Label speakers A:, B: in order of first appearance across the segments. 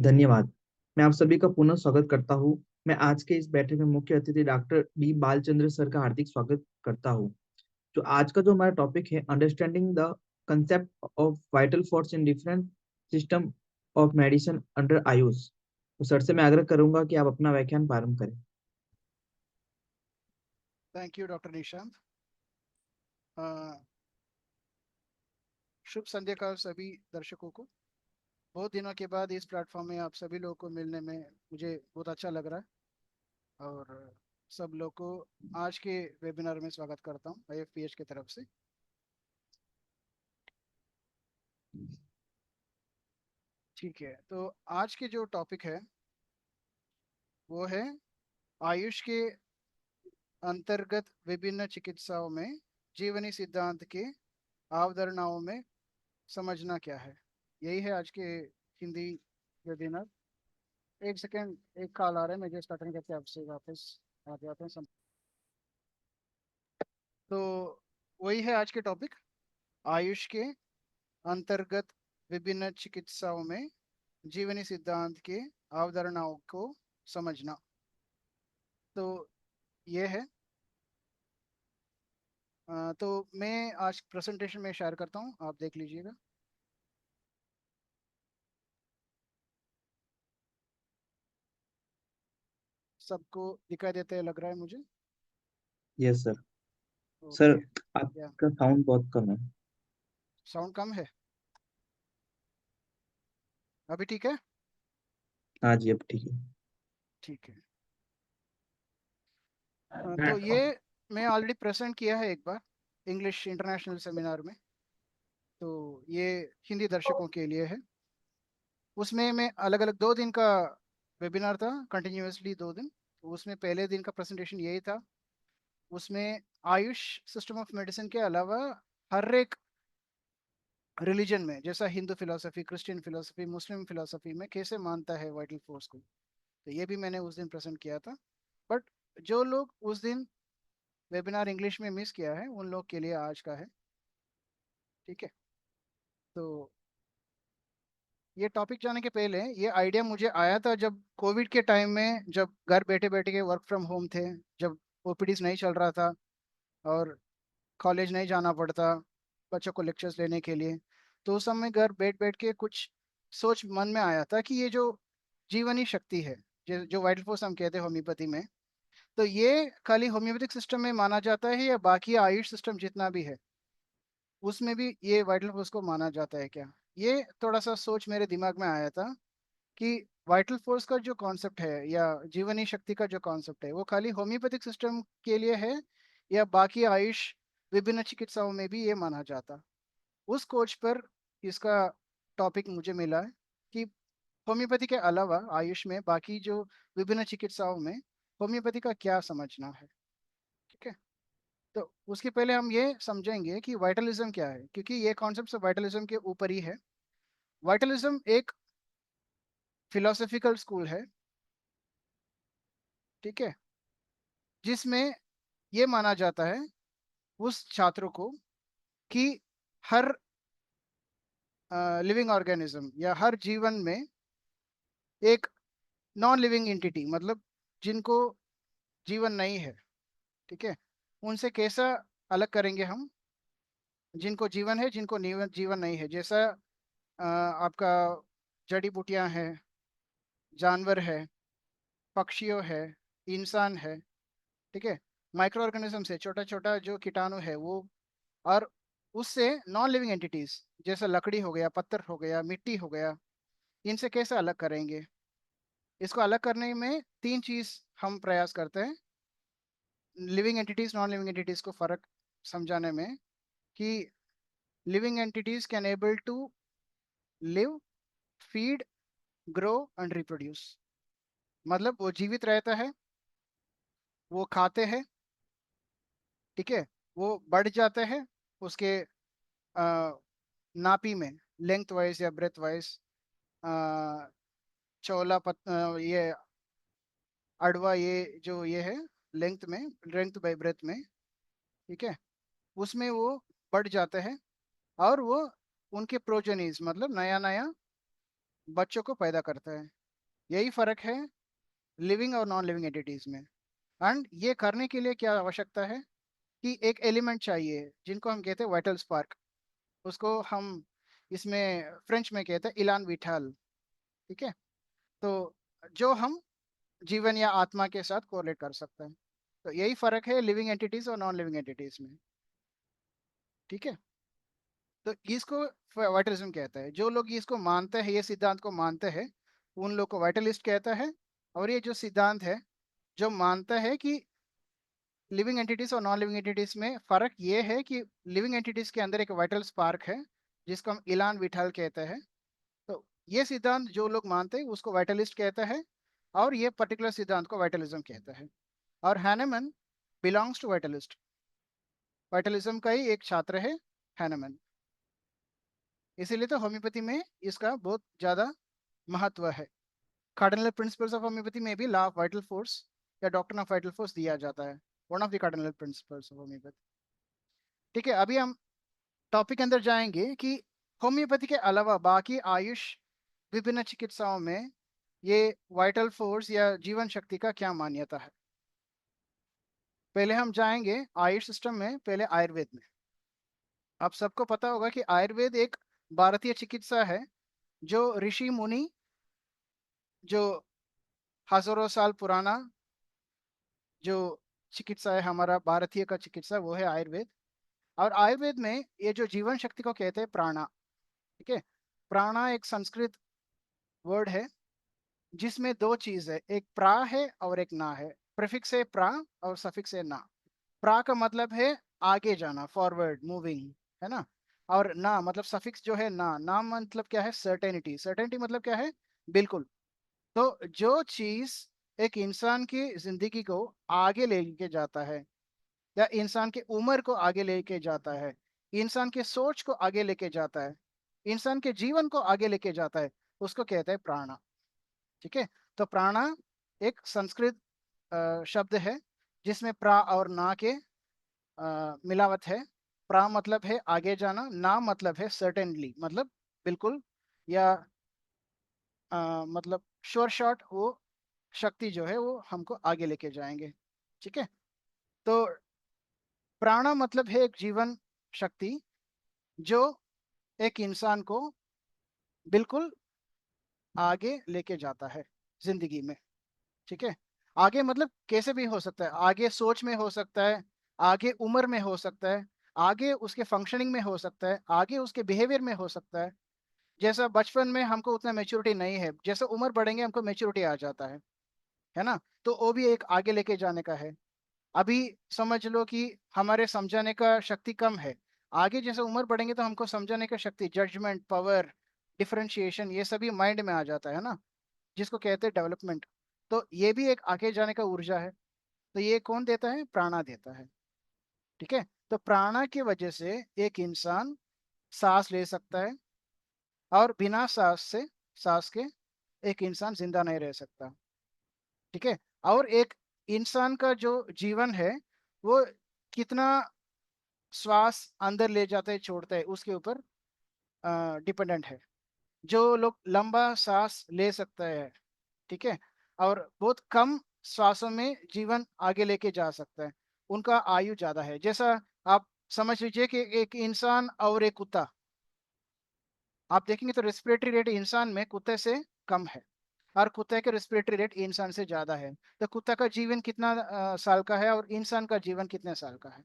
A: धन्यवाद। मैं आप सभी का पुनः स्वागत करता हूँ। मैं आज के इस बैठक में मुख्य अतिथि डॉक्टर डी बालचंद्र सर का हार्दिक स्वागत करता हूँ। जो आज का जो हमारा टॉपिक है, understanding the concept of vital force in different system of medicine under Ayush. तो सर से मैं आग्रह करूंगा कि आप अपना व्याख्यान प्रारंभ करें।
B: Thank you doctor Nishant. शुभ संध्या का सभी दर्शकों को। बहुत दिनों के बाद इस प्लेटफॉर्म में आप सभी लोगों को मिलने में मुझे बहुत अच्छा लग रहा है और सब लोग को आज के वेबिनार में स्वागत करता हूं IFPH की तरफ से। ठीक है, तो आज के जो टॉपिक है वो है आयुष के अंतर्गत विभिन्न चिकित्साओं में जीवनी सिद्धांत के अवधारणाओं में समझना क्या है। यही है आज के हिंदी वेबिनार। एक सेकेंड, एक कॉल आ रहा है, मैं जस्ट अटेंड करके आपसे वापस आ जाते हैं तो वही है आज के टॉपिक, आयुष के अंतर्गत विभिन्न चिकित्साओं में जीवनी सिद्धांत के अवधारणाओं को समझना। तो ये है। तो मैं आज प्रेजेंटेशन में शेयर करता हूँ, आप देख लीजिएगा। सबको दिखाई देते लग रहा है मुझे।
A: Yes sir. Sir,
B: okay. या
A: आपका साउंड बहुत कम है।
B: साउंड कम है? अभी ठीक है?
A: हाँ जी, अब ठीक है।
B: ठीक है। तो ये मैं ऑलरेडी प्रेजेंट किया है एक बार इंग्लिश इंटरनेशनल सेमिनार में। तो ये हिंदी दर्शकों के लिए है। उसमें मैं अलग अलग 2 दिन का वेबिनार था, कंटिन्यूअसली 2 दिन। तो उसमें पहले दिन का प्रेजेंटेशन यही था। उसमें आयुष सिस्टम ऑफ मेडिसिन के अलावा हर एक रिलीजन में, जैसा हिंदू फिलोसफी, क्रिश्चियन फिलोसफी, मुस्लिम फिलोसफी में कैसे मानता है वाइटल फोर्स को, तो ये भी मैंने उस दिन प्रेजेंट किया था। बट जो लोग उस दिन वेबिनार इंग्लिश में मिस किया है उन लोग के लिए आज का है। ठीक है। तो ये टॉपिक जाने के पहले ये आइडिया मुझे आया था जब कोविड के टाइम में, जब घर बैठे बैठे के वर्क फ्रॉम होम थे, जब OPDs नहीं चल रहा था और कॉलेज नहीं जाना पड़ता बच्चों को लेक्चर्स लेने के लिए। तो उस समय घर बैठ बैठ के कुछ सोच मन में आया था कि ये जो जीवनी शक्ति है, जो वाइटल फोर्स हम कहते हैं होम्योपैथी में, तो ये खाली होम्योपैथिक सिस्टम में माना जाता है या बाकी आयुष सिस्टम जितना भी है उसमें भी ये वाइटल फोर्स को माना जाता है क्या? ये थोड़ा सा सोच मेरे दिमाग में आया था कि वाइटल फोर्स का जो कॉन्सेप्ट है या जीवनी शक्ति का जो कॉन्सेप्ट है वो खाली होम्योपैथिक सिस्टम के लिए है या बाकी आयुष विभिन्न चिकित्साओं में भी ये माना जाता। उस खोज पर इसका टॉपिक मुझे मिला है कि होम्योपैथी के अलावा आयुष में बाकी जो विभिन्न चिकित्साओं में होम्योपैथी का क्या समझना है। ठीक है। तो उसके पहले हम ये समझेंगे कि वाइटलिज्म क्या है, क्योंकि ये कॉन्सेप्ट वाइटलिज्म के ऊपर ही है। वाइटलिज्म एक फिलोसफिकल स्कूल है, ठीक है, जिसमें ये माना जाता है उस छात्रों को कि हर लिविंग ऑर्गेनिज्म या हर जीवन में एक नॉन लिविंग एंटिटी, मतलब जिनको जीवन नहीं है, ठीक है, उनसे कैसा अलग करेंगे हम, जिनको जीवन है जिनको जीवन नहीं है। जैसा आपका जड़ी बूटियां हैं, जानवर है, पक्षियों है, इंसान है, ठीक है, माइक्रो ऑर्गेनिज्म से छोटा छोटा जो कीटाणु है वो, और उससे नॉन लिविंग एंटिटीज जैसे लकड़ी हो गया, पत्थर हो गया, मिट्टी हो गया, इनसे कैसे अलग करेंगे। इसको अलग करने में 3 चीज हम प्रयास करते हैं living entities non living entities को फर्क समझाने में, कि living entities can able to live, feed, grow and reproduce. मतलब वो जीवित रहता है, वो खाते हैं, ठीक है, वो बढ़ जाते हैं उसके नापी में, लेंथ वाइज या ब्रेथ वाइज, चौला ये अडवा, ये जो ये है लेंथ में, लेंथ बाई ब्रेथ में, ठीक है, उसमें वो बढ़ जाते हैं और वो उनके प्रोजेनीज मतलब नया नया बच्चों को पैदा करता है। यही फर्क है लिविंग और नॉन लिविंग एंटिटीज में। एंड ये करने के लिए क्या आवश्यकता है कि एक एलिमेंट चाहिए जिनको हम कहते हैं वाइटल स्पार्क। उसको हम इसमें फ्रेंच में कहते हैं इलान विटाल। ठीक है। तो जो हम जीवन या आत्मा के साथ कोरिलेट कर सकते हैं। तो यही फर्क है लिविंग एंटिटीज और नॉन लिविंग एंटिटीज में। ठीक है। तो इसको वाइटलिज्म कहता है। जो लोग इसको मानते हैं, ये सिद्धांत को मानते हैं, उन लोग को वाइटलिस्ट कहता है। और ये जो सिद्धांत है जो मानता है कि लिविंग एंटिटीज और नॉन लिविंग एंटिटीज में फर्क ये है कि लिविंग एंटिटीज के अंदर एक वाइटल स्पार्क है जिसको हम इलान विठाल कहते हैं। तो ये सिद्धांत जो लोग मानते हैं उसको वाइटलिस्ट कहता है, और ये पर्टिकुलर सिद्धांत को वाइटलिज्म कहता है। और हैनेमन बिलोंग्स टू वाइटलिस्ट। वाइटलिज्म का ही एक छात्र है हैनेमन। इसीलिए तो होम्योपैथी में इसका बहुत ज्यादा महत्व है। कार्डिनल प्रिंसिपल्स ऑफ होम्योपैथी में भी लॉ ऑफ वाइटल फोर्स या डॉक्ट्रिन ऑफ वाइटल फोर्स दिया जाता है। One of the cardinal principles of homeopathy. ठीक है। अभी हम टॉपिक के अंदर जाएंगे कि होम्योपैथी के अलावा बाकी आयुष विभिन्न चिकित्साओं में ये वाइटल फोर्स या जीवन शक्ति का क्या मान्यता है। पहले हम जाएंगे आयुष सिस्टम में, पहले आयुर्वेद में। आप सबको पता होगा कि आयुर्वेद एक भारतीय चिकित्सा है जो ऋषि मुनि, जो हजारों साल पुराना जो चिकित्सा है, हमारा भारतीय का चिकित्सा, वो है आयुर्वेद। और आयुर्वेद में ये जो जीवन शक्ति को कहते हैं प्राणा। ठीक है। प्राणा एक संस्कृत वर्ड है जिसमें दो चीज है, एक प्रा है और एक ना है। प्रीफिक्स है प्रा और सफिक्स है ना। प्रा का मतलब है आगे जाना, फॉरवर्ड मूविंग, है ना। और ना मतलब सफिक्स जो है ना, ना मतलब क्या है, सर्टेनिटी। सर्टेनिटी मतलब क्या है, बिल्कुल। तो जो चीज एक इंसान की जिंदगी को आगे लेके जाता है, या इंसान की उम्र को आगे लेके जाता है, इंसान की सोच को आगे लेके जाता है, इंसान के जीवन को आगे लेके जाता है, उसको कहते हैं प्राणा। ठीक है। तो प्राणा एक संस्कृत शब्द है जिसमें प्रा और ना के मिलावट है। प्रा मतलब है आगे जाना, ना मतलब है सर्टेनली, मतलब बिल्कुल, या मतलब श्योर शॉट, वो शक्ति जो है वो हमको आगे लेके जाएंगे। ठीक है। तो प्राणा मतलब है एक जीवन शक्ति जो एक इंसान को बिल्कुल आगे लेके जाता है जिंदगी में। ठीक है। आगे मतलब कैसे भी हो सकता है, आगे सोच में हो सकता है, आगे उम्र में हो सकता है, आगे उसके फंक्शनिंग में हो सकता है, आगे उसके बिहेवियर में हो सकता है। जैसा बचपन में हमको उतना मेच्योरिटी नहीं है, जैसे उम्र बढ़ेंगे हमको मेच्योरिटी आ जाता है ना। तो वो भी एक आगे लेके जाने का है। अभी समझ लो कि हमारे समझाने का शक्ति कम है, आगे जैसे उम्र बढ़ेंगे तो हमको समझाने का शक्ति, जजमेंट पावर, डिफरेंशिएशन, ये सभी माइंड में आ जाता है ना, जिसको कहते हैं डेवलपमेंट। तो ये भी एक आगे जाने का ऊर्जा है। तो ये कौन देता है, प्राणा देता है। ठीक है। तो प्राणा की वजह से एक इंसान सांस ले सकता है, और बिना सांस के एक इंसान जिंदा नहीं रह सकता। ठीक है। और एक इंसान का जो जीवन है वो कितना श्वास अंदर ले जाता है छोड़ता है उसके ऊपर डिपेंडेंट है। जो लोग लंबा सांस ले सकता है, ठीक है, और बहुत कम श्वासों में जीवन आगे लेके जा सकता है, उनका आयु ज्यादा है। जैसा आप समझ लीजिए कि एक इंसान और एक कुत्ता, आप देखेंगे तो रेस्पिरेटरी रेट इंसान में कुत्ते से कम है, और कुत्ते के रेस्पिरेटरी रेट इंसान से ज्यादा है। तो कुत्ता का जीवन कितना साल का है और इंसान का जीवन कितने साल का है।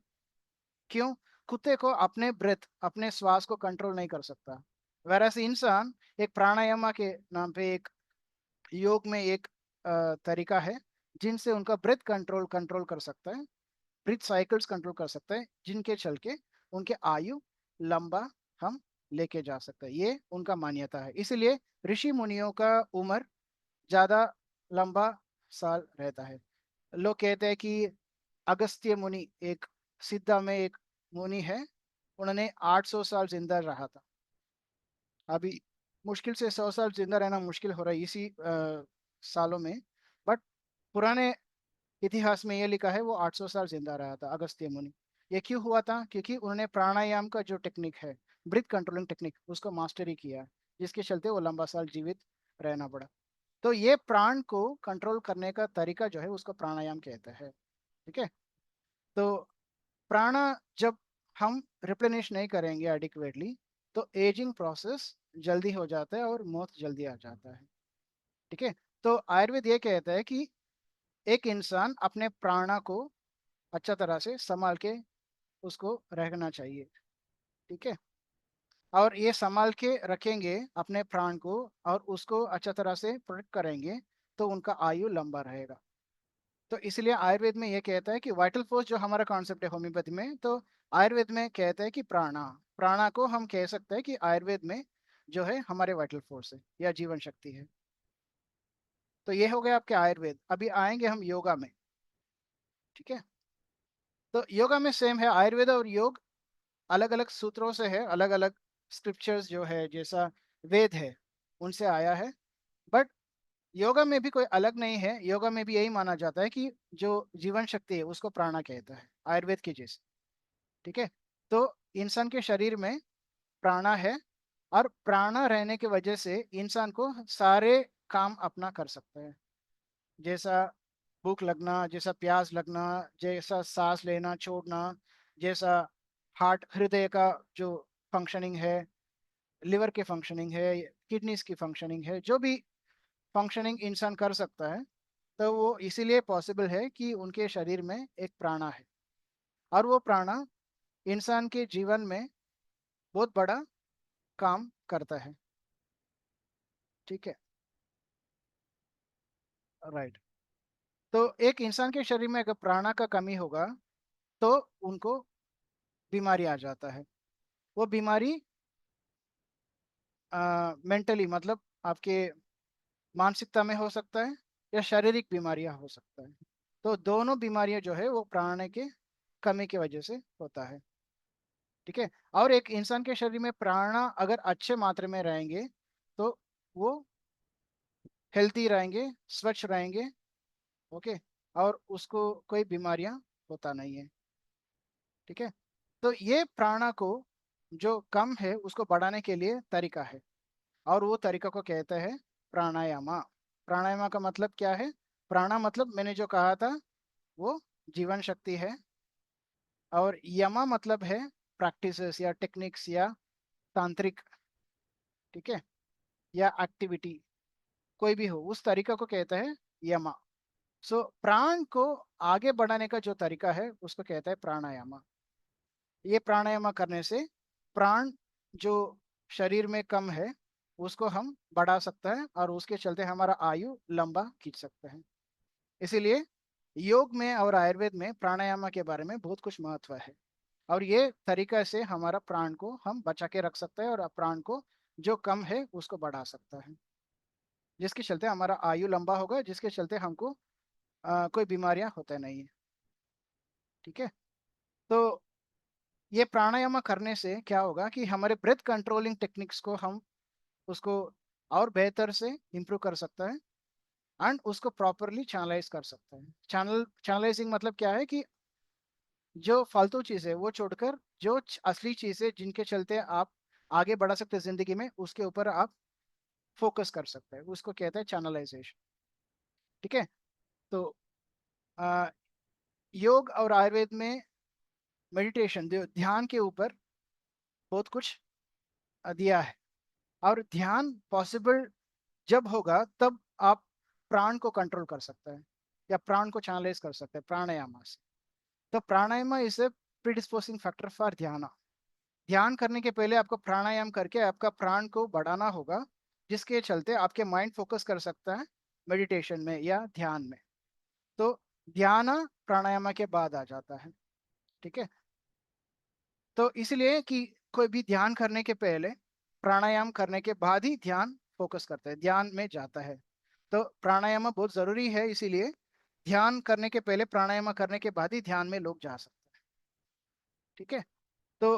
B: क्यों? कुत्ते को अपने ब्रेथ, अपने श्वास को कंट्रोल नहीं कर सकता। वैरास इंसान एक प्राणायाम के नाम पे, एक योग में एक तरीका है जिनसे उनका ब्रेथ कंट्रोल कंट्रोल कर सकता है, ब्रीथ साइकिल्स कंट्रोल कर सकता है, जिनके चल के उनके आयु लंबा हम लेके जा सकते हैं। ये उनका मान्यता है। इसलिए ऋषि मुनियों का उम्र ज्यादा लंबा साल रहता है। लोग कहते हैं कि अगस्त्य मुनि एक सिद्धा में एक मुनि है, उन्होंने 800 साल जिंदा रहा था। अभी मुश्किल से 100 साल जिंदा रहना मुश्किल हो रहा है इसी सालों में। बट पुराने इतिहास में ये लिखा है वो 800 साल जिंदा रहा था अगस्त्य मुनि। ये क्यों हुआ था? क्योंकि उन्होंने प्राणायाम का जो टेक्निक है, ब्रीथ कंट्रोलिंग टेक्निक, उसको मास्टरी किया। जिसके चलते वो लंबा साल जीवित रहना पड़ा। तो ये प्राण को कंट्रोल करने का तरीका जो है उसको प्राणायाम कहते हैं। ठीक है। तो प्राणा जब हम रिप्लेनिश नहीं करेंगे एडिक्वेटली, तो एजिंग प्रोसेस जल्दी हो जाता है और मौत जल्दी आ जाता है। ठीक है। तो आयुर्वेद ये कहता है कि एक इंसान अपने प्राणा को अच्छा तरह से संभाल के उसको रहना चाहिए। ठीक है। और ये संभाल के रखेंगे अपने प्राण को और उसको अच्छा तरह से प्रोटेक्ट करेंगे, तो उनका आयु लंबा रहेगा। तो इसलिए आयुर्वेद में ये कहता है कि वाइटल फोर्स जो हमारा कॉन्सेप्ट है होम्योपैथी में, तो आयुर्वेद में कहता है कि प्राणा, प्राणा को हम कह सकते हैं कि आयुर्वेद में जो है हमारे वाइटल फोर्स है या जीवन शक्ति है। तो ये हो गया आपके आयुर्वेद। अभी आएंगे हम योगा में। ठीक है। तो योगा में सेम है, आयुर्वेद और योग अलग अलग सूत्रों से है, अलग अलग स्क्रिप्चर्स जो है जैसा वेद है उनसे आया है। बट योगा में भी कोई अलग नहीं है, योगा में भी यही माना जाता है कि जो जीवन शक्ति है उसको प्राणा कहता है, आयुर्वेद के जैसे। ठीक है। तो इंसान के शरीर में प्राणा है, और प्राणा रहने की वजह से इंसान को सारे काम अपना कर सकता है। जैसा भूख लगना, जैसा प्यास लगना, जैसा सांस लेना छोड़ना, जैसा हार्ट हृदय का जो फंक्शनिंग है, लिवर के फंक्शनिंग है, किडनीज की फंक्शनिंग है, जो भी फंक्शनिंग इंसान कर सकता है, तो वो इसीलिए पॉसिबल है कि उनके शरीर में एक प्राणा है। और वो प्राणा इंसान के जीवन में बहुत बड़ा काम करता है। ठीक है। राइट। तो एक इंसान के शरीर में अगर प्राणा का कमी होगा तो उनको बीमारी आ जाता है। वो बीमारी मेंटली मतलब आपके मानसिकता में हो सकता है, या शारीरिक बीमारियां हो सकता है। तो दोनों बीमारियां जो है वो प्राण के कमी की वजह से होता है। ठीक है। और एक इंसान के शरीर में प्राण अगर अच्छे मात्रा में रहेंगे तो वो हेल्थी रहेंगे, स्वच्छ रहेंगे। ओके। और उसको कोई बीमारियां होता नहीं है। ठीक है। तो ये प्राणा को जो कम है उसको बढ़ाने के लिए तरीका है, और वो तरीका को कहते हैं प्राणायामा। प्राणायामा का मतलब क्या है? प्राणा मतलब मैंने जो कहा था वो जीवन शक्ति है, और यमा मतलब है प्रैक्टिसेस या टेक्निक्स या तांत्रिक। ठीक है। या एक्टिविटी, कोई भी हो उस तरीका को कहते हैं यमा। सो प्राण को आगे बढ़ाने का जो तरीका है उसको कहता है प्राणायामा। ये प्राणायाम करने से प्राण जो शरीर में कम है उसको हम बढ़ा सकते हैं, और उसके चलते हमारा आयु लंबा खींच सकते हैं। इसीलिए योग में और आयुर्वेद में प्राणायाम के बारे में बहुत कुछ महत्व है। और ये तरीका से हमारा प्राण को हम बचा के रख सकते हैं, और प्राण को जो कम है उसको बढ़ा सकता है, जिसके चलते हमारा आयु लंबा होगा, जिसके चलते हमको कोई बीमारियां होते नहीं है। ठीक है। तो ये प्राणायाम करने से क्या होगा कि हमारे ब्रेथ कंट्रोलिंग टेक्निक्स को हम उसको और बेहतर से इम्प्रूव कर सकता है, एंड उसको प्रॉपरली चैनलाइज कर सकता है। चैनलाइजिंग मतलब क्या है कि जो फालतू चीज़ है वो छोड़कर जो असली चीज़ है जिनके चलते आप आगे बढ़ा सकते हैं जिंदगी में, उसके ऊपर आप फोकस कर सकते हैं, उसको कहते हैं चैनलाइजेशन। ठीक है। तो आ, योग और आयुर्वेद में मेडिटेशन ध्यान के ऊपर बहुत कुछ दिया है। और ध्यान पॉसिबल जब होगा तब आप प्राण को कंट्रोल कर सकते हैं, या प्राण को चैनलाइज कर सकते हैं प्राणायाम से। तो प्राणायाम इज ए प्रीडिस्पोजिंग फैक्टर फॉर ध्यान। ध्यान करने के पहले आपको प्राणायाम करके आपका प्राण को बढ़ाना होगा, जिसके चलते आपके माइंड फोकस कर सकता है मेडिटेशन में या ध्यान में। तो ध्यान प्राणायाम के बाद आ जाता है। ठीक है। तो इसलिए कि कोई भी ध्यान करने के पहले प्राणायाम करने के बाद ही ध्यान फोकस करता है, ध्यान में जाता है। तो प्राणायाम बहुत जरूरी है, इसीलिए ध्यान करने के पहले प्राणायाम करने के बाद ही ध्यान में लोग जा सकते हैं। ठीक है। तो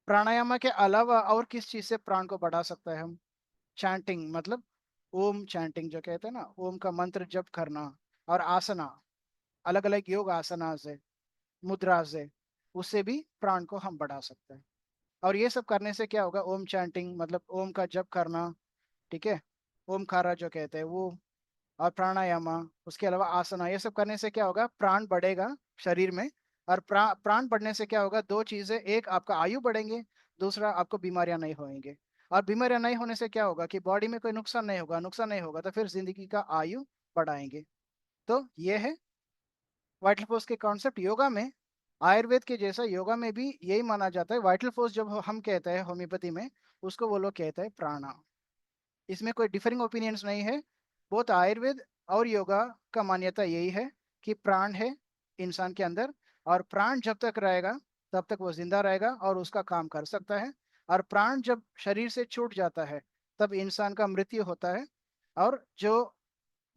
B: प्राणायाम के अलावा और किस चीज से प्राण को बढ़ा सकता है हम? चैंटिंग मतलब ओम चैंटिंग जो कहते हैं ना, ओम का मंत्र जप करना, और आसना, अलग अलग योग आसना से, मुद्रा से, उससे भी प्राण को हम बढ़ा सकते हैं। और ये सब करने से क्या होगा, ओम चैंटिंग मतलब ओम का जप करना, ठीक है, ओमकारा जो कहते हैं वो, और प्राणायामा, उसके अलावा आसना, ये सब करने से क्या होगा, प्राण बढ़ेगा शरीर में। और प्राण बढ़ने से क्या होगा, दो चीजें, एक आपका आयु बढ़ेंगे, दूसरा आपको बीमारियां नहीं होंगे। और बीमारियां नहीं होने से क्या होगा कि बॉडी में कोई नुकसान नहीं होगा, नुकसान नहीं होगा तो फिर जिंदगी का आयु बढ़ाएंगे। तो ये है वाइटल फोर्स के कॉन्सेप्ट योगा में। आयुर्वेद के जैसा योगा में भी यही माना जाता है। वाइटल फोर्स जब हम कहते हैं होम्योपैथी में, उसको वो लोग कहते हैं प्राणा। इसमें कोई डिफरिंग ओपिनियंस नहीं है। बहुत आयुर्वेद और योगा का मान्यता यही है कि प्राण है इंसान के अंदर, और प्राण जब तक रहेगा तब तक वो जिंदा रहेगा और उसका काम कर सकता है। और प्राण जब शरीर से छूट जाता है तब इंसान का मृत्यु होता है। और जो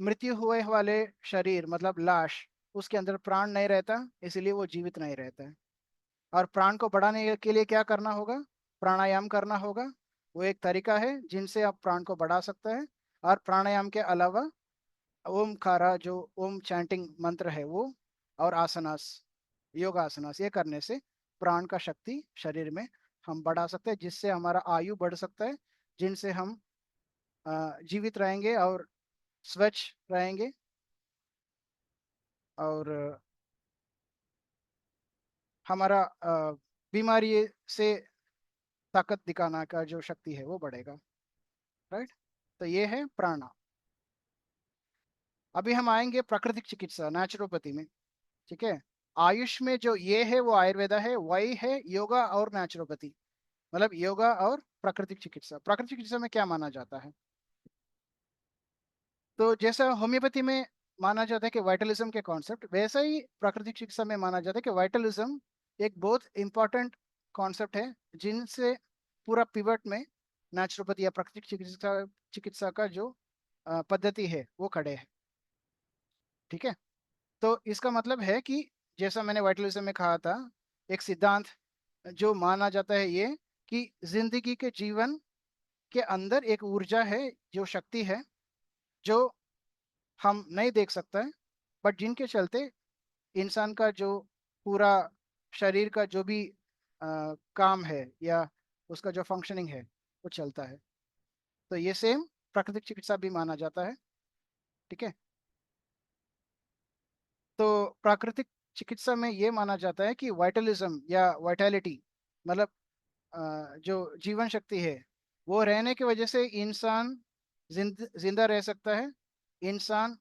B: मृत्यु हुए वाले शरीर मतलब लाश, उसके अंदर प्राण नहीं रहता, इसलिए वो जीवित नहीं रहता है। और प्राण को बढ़ाने के लिए क्या करना होगा, प्राणायाम करना होगा। वो एक तरीका है जिनसे आप प्राण को बढ़ा सकते हैं। और प्राणायाम के अलावा ओमकारा जो ओम चैंटिंग मंत्र है वो, और आसनास, योगासनास, ये करने से प्राण का शक्ति शरीर में हम बढ़ा सकते हैं, जिससे हमारा आयु बढ़ सकता है, जिनसे हम जीवित रहेंगे और स्वच्छ रहेंगे। और हमारा बीमारी से ताकत दिखाना का जो शक्ति है वो बढ़ेगा। राइट। तो ये है प्राणा। अभी हम आएंगे प्राकृतिक चिकित्सा नेचुरोपैथी में। ठीक है। आयुष में जो ये है वो आयुर्वेदा है, वही है योगा और नेचुरोपैथी। मतलब योगा और प्राकृतिक चिकित्सा। प्राकृतिक चिकित्सा में क्या माना जाता है, तो जैसा होम्योपैथी में माना जाता है कि वाइटलिज्म के कॉन्सेप्ट, वैसा ही प्राकृतिक चिकित्सा में माना जाता है कि वाइटलिज्म एक बहुत इंपॉर्टेंट कॉन्सेप्ट है, जिनसे पूरा पिवट में नेचुरोपैथी या प्राकृतिक चिकित्सा चिकित्सा का जो पद्धति है वो खड़े है। ठीक है। तो इसका मतलब है कि जैसा मैंने वाइटलिज्म में कहा था, एक सिद्धांत जो माना जाता है ये, कि जिंदगी के जीवन के अंदर एक ऊर्जा है, जो शक्ति है, जो हम नहीं देख सकते हैं, बट जिनके चलते इंसान का जो पूरा शरीर का जो भी काम है या उसका जो फंक्शनिंग है वो चलता है। तो ये सेम प्राकृतिक चिकित्सा भी माना जाता है। ठीक है। तो प्राकृतिक चिकित्सा में ये माना जाता है कि वाइटलिज्म या वाइटैलिटी मतलब जो जीवन शक्ति है वो रहने की वजह से इंसान जिंदा रह सकता है, इंसान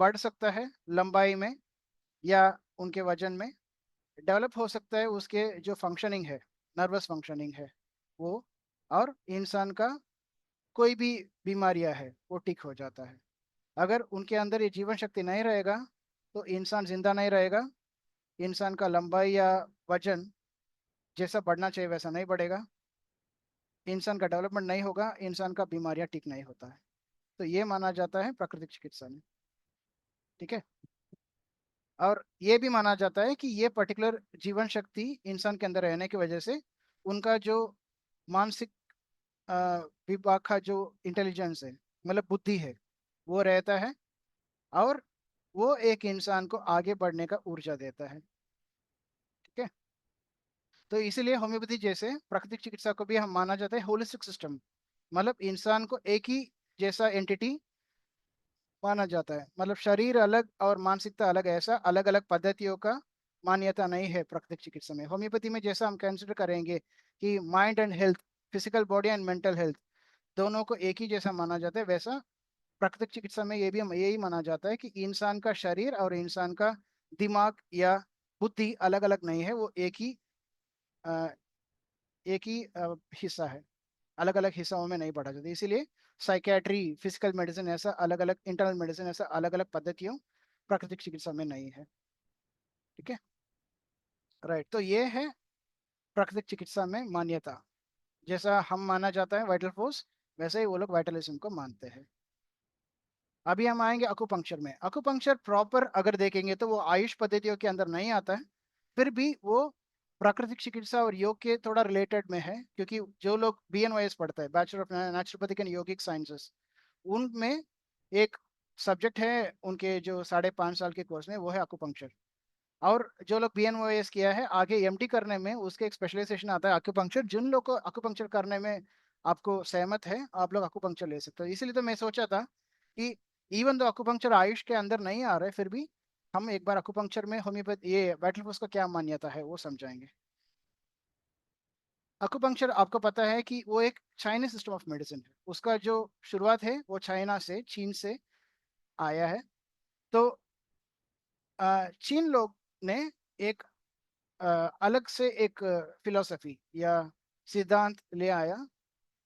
B: बढ़ सकता है लंबाई में या उनके वजन में, डेवलप हो सकता है उसके जो फंक्शनिंग है, नर्वस फंक्शनिंग है वो, और इंसान का कोई भी बीमारियां है वो ठीक हो जाता है। अगर उनके अंदर ये जीवन शक्ति नहीं रहेगा तो इंसान जिंदा नहीं रहेगा, इंसान का लंबाई या वजन जैसा बढ़ना चाहिए वैसा नहीं बढ़ेगा, इंसान का डेवलपमेंट नहीं होगा, इंसान का बीमारियां ठीक नहीं होता है। तो ये माना जाता है प्राकृतिक चिकित्सा में। ठीक है। और ये भी माना जाता है कि ये पर्टिकुलर जीवन शक्ति इंसान के अंदर रहने की वजह से उनका जो मानसिक अ, विभाग का जो इंटेलिजेंस है मतलब बुद्धि है वो रहता है, और वो एक इंसान को आगे बढ़ने का ऊर्जा देता है। ठीक है। तो इसीलिए होम्योपैथी जैसे प्राकृतिक चिकित्सा को भी हम माना जाता है होलिस्टिक सिस्टम, मतलब इंसान को एक ही जैसा एंटिटी माना जाता है। मतलब शरीर अलग और मानसिकता अलग, ऐसा अलग अलग पद्धतियों का मान्यता नहीं है प्राकृतिक चिकित्सा में। होम्योपैथी में जैसा हम कंसिडर करेंगे कि mind and health, physical body and mental health, दोनों को एक ही जैसा माना जाता है, वैसा प्राकृतिक चिकित्सा में ये भी यही माना जाता है कि इंसान का शरीर और इंसान का दिमाग या बुद्धि अलग अलग नहीं है, वो अ, एक ही हिस्सा है, अलग अलग हिस्सों में नहीं बढ़ा जाता। इसीलिए साइकेट्री, फिजिकल मेडिसिन ऐसा अलग अलग, इंटरनल मेडिसिन ऐसा अलग अलग पद्धतियों प्राकृतिक चिकित्सा में नहीं है। ठीक है। राइट। तो ये है प्राकृतिक चिकित्सा में मान्यता। जैसा हम माना जाता है वाइटल फोर्स, वैसे ही वो लोग वाइटलिज्म को मानते हैं। अभी हम आएंगे अकुपंक्चर में। अकुपंक्चर प्रॉपर अगर देखेंगे तो वो आयुष पद्धतियों के अंदर नहीं आता है, फिर भी वो प्राकृतिक चिकित्सा और योग के थोड़ा रिलेटेड में है, क्योंकि जो लोग BNYS पढ़ते हैं, bachelor of naturopathic and yogic sciences, उनमें एक सब्जेक्ट है उनके जो 5.5 साल के कोर्स में, वो है अकुपंक्चर। और जो लोग BNOS किया है आगे MD करने में उसके एक स्पेशलाइजेशन आता है एक्यूपंक्चर। जिन लोग को एक्यूपंक्चर करने में आपको सहमत है आप लोग एक्यूपंक्चर ले सकते हो। इसीलिए तो मैं सोचा था कि इवन दो एक्यूपंक्चर आयुष के अंदर नहीं आ रहे फिर भी हम एक बार एक्यूपंक्चर में होम्योपैथी ये वाइटल फोर्स का क्या मान्यता है वो समझाएंगे। एक्यूपंक्चर आपको पता है कि वो एक चाइनीज सिस्टम ऑफ मेडिसिन है। उसका जो शुरुआत है वो चाइना से चीन से आया है। तो चीन लोग ने एक अ, अलग से एक फिलोसफी या सिद्धांत ले आया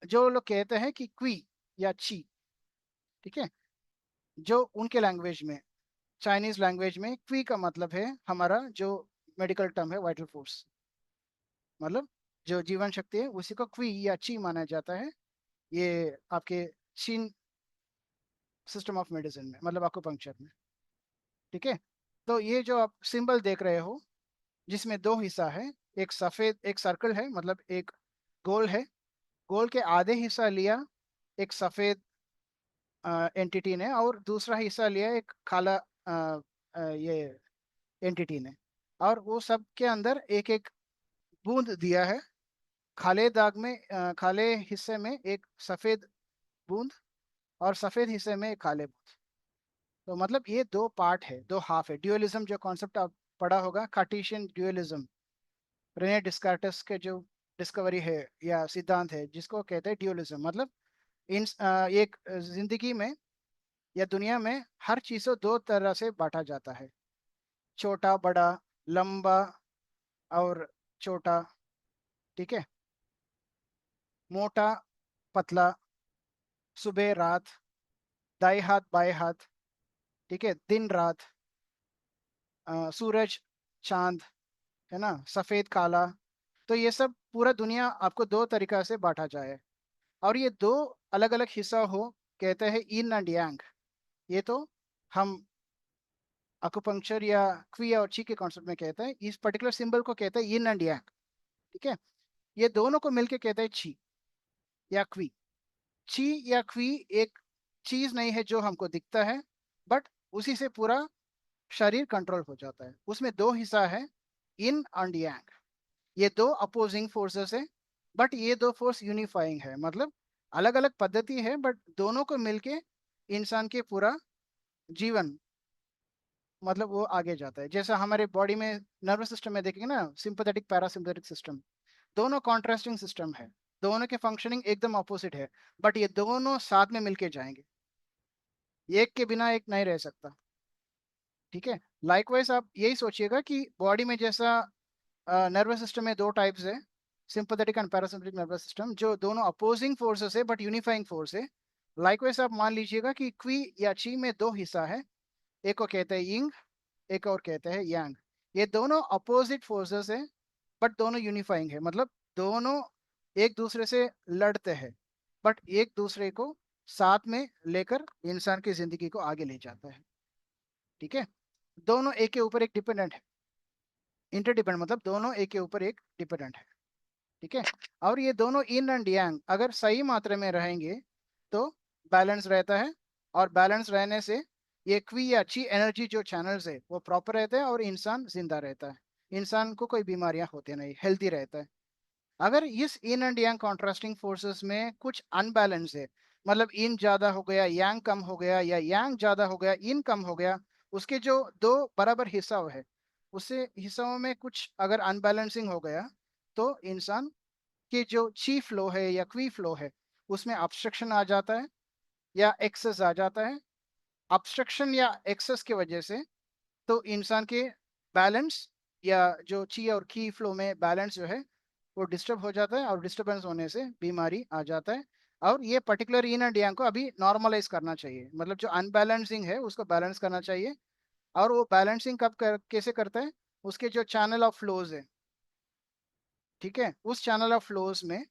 B: जो लोग कहते हैं कि क्वी या ची। ठीक है, जो उनके लैंग्वेज में चाइनीज लैंग्वेज में क्वी का मतलब है हमारा जो मेडिकल टर्म है वाइटल फोर्स, मतलब जो जीवन शक्ति है उसी को क्वी या ची माना जाता है। ये आपके चीन सिस्टम ऑफ मेडिसिन में मतलब एक्यूपंक्चर में। ठीक है, तो ये जो आप सिंबल देख रहे हो जिसमें दो हिस्सा है, एक सफेद एक सर्कल है मतलब एक गोल है, गोल के आधे हिस्सा लिया एक सफेद एंटिटी ने और दूसरा हिस्सा लिया एक काला ये एंटिटी ने। और वो सब के अंदर एक एक बूंद दिया है। काले दाग में काले हिस्से में एक सफेद बूंद और सफेद हिस्से में एक काले बूंद। तो मतलब ये दो पार्ट है, दो हाफ है। ड्यूअलिज्म जो कॉन्सेप्ट आप पढ़ा होगा, कार्टेशियन ड्यूअलिज्म, रेने डिस्कार्टस के जो डिस्कवरी है या सिद्धांत है जिसको कहते हैं ड्यूअलिज्म। मतलब एक जिंदगी में या दुनिया में हर चीज को दो तरह से बांटा जाता है, छोटा बड़ा, लंबा और छोटा। ठीक है, मोटा पतला, सुबह रात, दाएं हाथ बाएं हाथ। ठीक है, दिन रात, सूरज चांद, है ना, सफेद काला। तो ये सब पूरा दुनिया आपको दो तरीका से बांटा जाए और ये दो अलग अलग हिस्सा हो, कहते हैं इन एंड यांग। ये तो हम अकुपंक्चर या क्वी और ची के कॉन्सेप्ट में कहते हैं, इस पर्टिकुलर सिंबल को कहते हैं इन एंड यांग। ठीक है, ये दोनों को मिलके कहते हैं ची या क्वी। ची या क्वी एक चीज नहीं है जो हमको दिखता है, बट उसी से पूरा शरीर कंट्रोल हो जाता है। उसमें दो हिस्सा है, इन एंड यांग। ये दो अपोजिंग फोर्सेस है बट ये दो फोर्स यूनिफाइंग है। मतलब अलग अलग पद्धति है बट दोनों को मिलके इंसान के पूरा जीवन मतलब वो आगे जाता है। जैसा हमारे बॉडी में नर्वस सिस्टम में देखेंगे ना, सिंपैथेटिक पैरासिम्पैथेटिक सिस्टम, दोनों कॉन्ट्रास्टिंग सिस्टम है, दोनों के फंक्शनिंग एकदम ऑपोजिट है, बट ये दोनों साथ में मिलके जाएंगे, एक के बिना एक नहीं रह सकता। ठीक है, लाइकवाइज आप यही सोचिएगा कि बॉडी में जैसा नर्वस सिस्टम में दो टाइप्स है, sympathetic and parasympathetic nervous system, जो दोनों अपोजिंग फोर्सेस है बट यूनिफाइंग फोर्स है। लाइकवाइज आप मान लीजिएगा कि क्वी या ची में दो हिस्सा है, एक को कहते हैं यिंग, एक और कहते हैं यांग। ये दोनों अपोजिट फोर्सेस है बट दोनों यूनिफाइंग है। मतलब दोनों एक दूसरे से लड़ते हैं बट एक दूसरे को साथ में लेकर इंसान की जिंदगी को आगे ले जाता है। ठीक है, दोनों एक के ऊपर एक डिपेंडेंट है, इंटरडिपेंडेंट मतलब दोनों एक के ऊपर एक डिपेंडेंट है। ठीक है, और ये दोनों इन एंड यांग अगर सही मात्रा में रहेंगे तो बैलेंस रहता है। और बैलेंस रहने से ये क्वी या अच्छी एनर्जी जो चैनल्स है वो प्रॉपर रहते हैं और इंसान जिंदा रहता है, इंसान को कोई बीमारियां होती नहीं, हेल्दी रहता है। अगर इस in and yang contrasting forces में कुछ अनबैलेंस है, मतलब इन ज्यादा हो गया यांग कम हो गया या यांग ज्यादा हो गया इन कम हो गया, उसके जो दो बराबर हिस्सा है उससे हिस्सों में कुछ अगर अनबैलेंसिंग हो गया तो इंसान कि जो ची फ्लो है या क्वी फ्लो है उसमें ऑब्स्ट्रक्शन आ जाता है या एक्सेस आ जाता है। ऑब्स्ट्रक्शन या एक्सेस की वजह से तो इंसान के बैलेंस या जो ची और की फ्लो में बैलेंस जो है वो डिस्टर्ब हो जाता है और डिस्टर्बेंस होने से बीमारी आ जाता है। और ये पर्टिकुलर इन एंड यांग को अभी नॉर्मलाइज करना चाहिए, मतलब जो अनबैलेंसिंग है उसको बैलेंस करना चाहिए। और वो बैलेंसिंग कैसे करता है, उसके जो चैनल ऑफ फ्लोज है, ठीक है, उस चैनल ऑफ फ्लोज में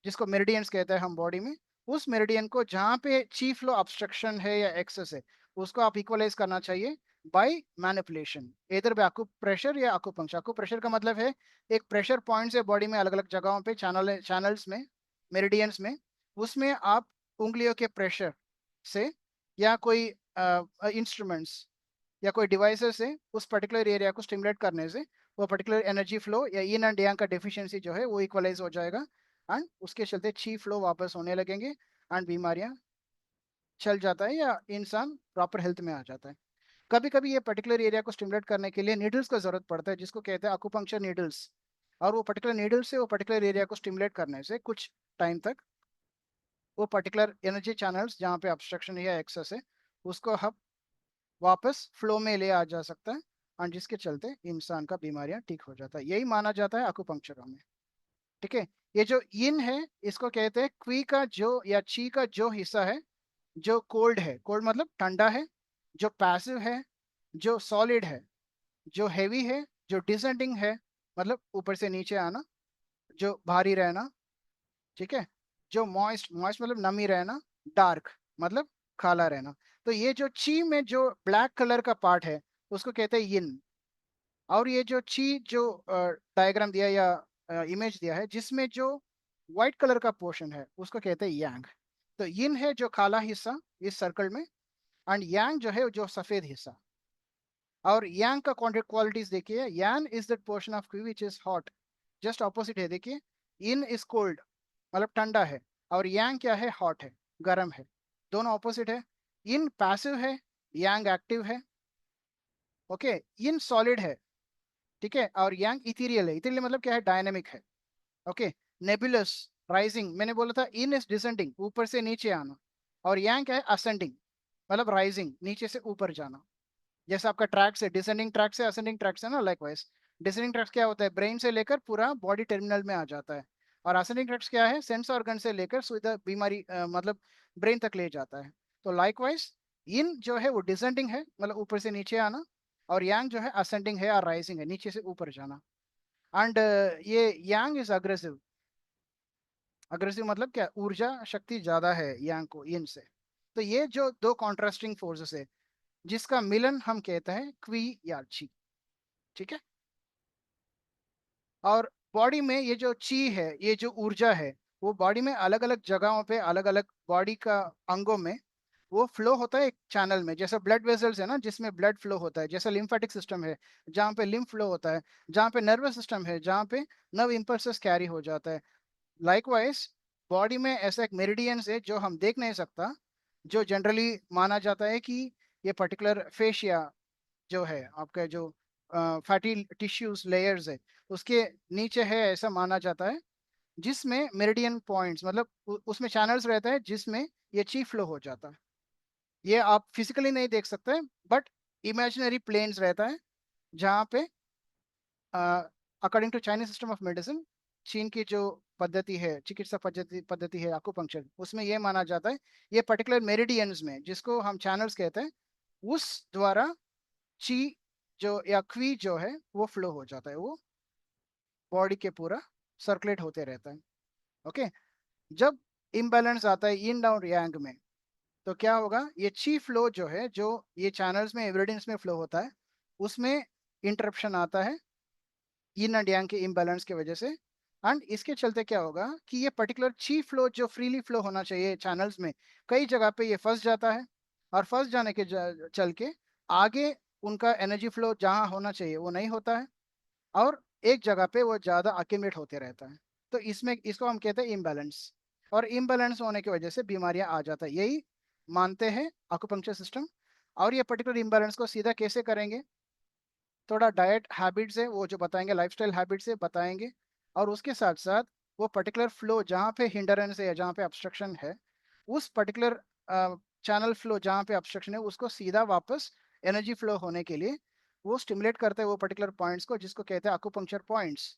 B: जिसको मेरिडियंस कहते हैं हम बॉडी में, उस मेरिडियन को जहाँ पे चीफ फ्लो ऑब्स्ट्रक्शन है या एक्सेस है उसको आप इक्वलाइज करना चाहिए बाय मैनिपुलेशन, इधर पे आपको प्रेशर या आपको पंक्चर। आपको प्रेशर का मतलब है एक प्रेशर पॉइंट्स है बॉडी में अलग अलग जगहों पे, चैनल्स में, मेरिडियंस में, उसमें आप उंगलियों के प्रेशर से या कोई इंस्ट्रूमेंट्स या कोई डिवाइसेस से उस पर्टिकुलर एरिया को स्टिमुलेट करने से वो पर्टिकुलर एनर्जी फ्लो या इन एंड यांग का डेफिशिएंसी जो है वो इक्वलाइज हो जाएगा, एंड उसके चलते ची फ्लो वापस होने लगेंगे, एंड बीमारियां चल जाता है या इंसान प्रॉपर हेल्थ में आ जाता है। कभी कभी ये पर्टिकुलर एरिया को स्टिमुलेट करने के लिए नीडल्स का जरूरत पड़ता है, जिसको कहते हैं अकुपंक्चर नीडल्स। और वो पर्टिकुलर नीडल से वो पर्टिकुलर एरिया को स्टिमुलेट करने से कुछ टाइम तक वो पर्टिकुलर एनर्जी चैनल्स जहाँ पे ऑब्स्ट्रक्शन या एक्सेस है उसको हम वापस फ्लो में ले आ जा सकता है, और जिसके चलते इंसान का बीमारियां ठीक हो जाता है। यही माना जाता है अकुपंक्चर में। ठीक है। ये जो इन है इसको कहते हैं क्वी का जो या ची का जो हिस्सा है जो कोल्ड है, कोल्ड मतलब ठंडा है, जो पैसिव है, जो सॉलिड है, जो हैवी है, जो डिसेंडिंग है मतलब ऊपर से नीचे आना, जो भारी रहना, ठीक है, जो मॉइस्ट, मॉइस्ट मतलब नमी रहना, डार्क मतलब काला रहना। तो ये जो ची में जो ब्लैक कलर का पार्ट है उसको कहते हैं यिन। और ये जो ची जो डायग्राम दिया या इमेज दिया है जिसमें जो व्हाइट कलर का पोर्शन है उसको कहते हैं यांग। तो यिन है जो काला हिस्सा इस सर्कल में, एंड यांग जो है जो सफेद हिस्सा। और यांग का क्वालिटीज देखिए, Yang is that portion of qi which is hot, just opposite है देखिए। इन इज कोल्ड मतलब ठंडा है, और यांग क्या है, हॉट है, गर्म है, दोनों ऑपोजिट है। इन पैसिव है, यांग एक्टिव है। ओके। इन सॉलिड है, ठीक है, और यांग इथीरियल है, इथीरियल मतलब क्या है, डायनेमिक है। ओके। नेबुलस, राइजिंग, मैंने बोला था इन इज डिसेंडिंग ऊपर से नीचे आना, और यांग क्या है, असेंडिंग मतलब राइजिंग नीचे से ऊपर जाना। जैसे आपका ट्रैक से डिसेंडिंग ट्रैक से असेंडिंग ट्रैक से ना, लाइकवाइज डिसेंडिंग ट्रैक्स क्या होता है, ब्रेन से लेकर पूरा बॉडी टर्मिनल में आ जाता है। और असेंडिंग ट्रैक्स क्या है, सेंस ऑर्गन से लेकर सीधा बीमारी मतलब ब्रेन तक ले जाता है। तो लाइकवाइज इन जो है वो डिसेंडिंग है मतलब ऊपर से नीचे आना, और यांग जो है असेंडिंग है और राइजिंग है नीचे से ऊपर जाना। एंड ये यांग इज अग्रेसिव। अग्रेसिव मतलब क्या, ऊर्जा शक्ति ज्यादा है यांग को इन से। तो ये जो दो कॉन्ट्रास्टिंग फोर्सेस है जिसका मिलन हम कहते हैं क्वी या ची। ठीक है। और बॉडी में ये जो ची है, ये जो ऊर्जा है, वो बॉडी में अलग अलग जगहों पे अलग अलग बॉडी का अंगों में वो फ्लो होता है एक चैनल में। जैसे ब्लड वेसल्स है ना जिसमें ब्लड फ्लो होता है, जैसे लिम्फेटिक सिस्टम है जहाँ पे लिम्फ फ्लो होता है, जहाँ पे नर्वस सिस्टम है जहाँ पे नर्व इम्पल्सेस कैरी हो जाता है। लाइकवाइज बॉडी में ऐसा एक मेरिडियंस है जो हम देख नहीं सकता, जो जनरली माना जाता है कि ये पर्टिकुलर फेशिया जो है आपका जो फैटी टिश्यूज लेयर्स है उसके नीचे है ऐसा माना जाता है, जिसमें मेरिडियन पॉइंट्स मतलब उसमें चैनल्स रहता है जिसमें ये ची फ्लो हो जाता है। ये आप फिजिकली नहीं देख सकते, बट इमेजिनरी प्लेन्स रहता है जहाँ पे according to Chinese system of medicine, चीन की जो पद्धति है, चिकित्सा पद्धति पद्धति है अकुपंक्चर, उसमें यह माना जाता है ये पर्टिकुलर मेरिडियंस में जिसको हम चैनल्स कहते हैं उस द्वारा ची जो या क्वी जो है वो फ्लो हो जाता है, वो बॉडी के पूरा सर्कुलेट होते रहता है। ओके। जब इम्बैलेंस आता है इन डाउन यांग में तो क्या होगा, ये ची फ्लो जो है जो ये चैनल्स में एवरिडेंस में फ्लो होता है उसमें इंटरप्शन आता है yin एंड yang के इम्बैलेंस की वजह से। एंड इसके चलते क्या होगा कि ये पर्टिकुलर ची फ्लो जो फ्रीली फ्लो होना चाहिए चैनल्स में, कई जगह पे ये फंस जाता है, और फंस जाने के चल के आगे उनका एनर्जी फ्लो जहाँ होना चाहिए वो नहीं होता है, और एक जगह पे वो ज़्यादा अक्यूमुलेट होते रहता है। तो इसमें इसको हम कहते हैं इम्बैलेंस, और इम्बैलेंस होने की वजह से बीमारियां आ जाता है, यही मानते हैं अकुपंक्चर सिस्टम। और ये पर्टिकुलर इम्बैलेंस को सीधा कैसे करेंगे, थोड़ा डाइट हैबिट से वो जो बताएंगे, लाइफस्टाइल हैबिट से बताएंगे, और उसके साथ साथ वो पर्टिकुलर फ्लो जहाँ पे हिंडरेंस है या जहाँ पे ऑब्स्ट्रक्शन है उस पर्टिकुलर चैनल फ्लो जहाँ पे ऑब्स्ट्रक्शन है उसको सीधा वापस एनर्जी फ्लो होने के लिए वो स्टिमुलेट करते हैं वो पर्टिकुलर पॉइंट्स को जिसको कहते हैं अकुपंक्चर पॉइंट्स।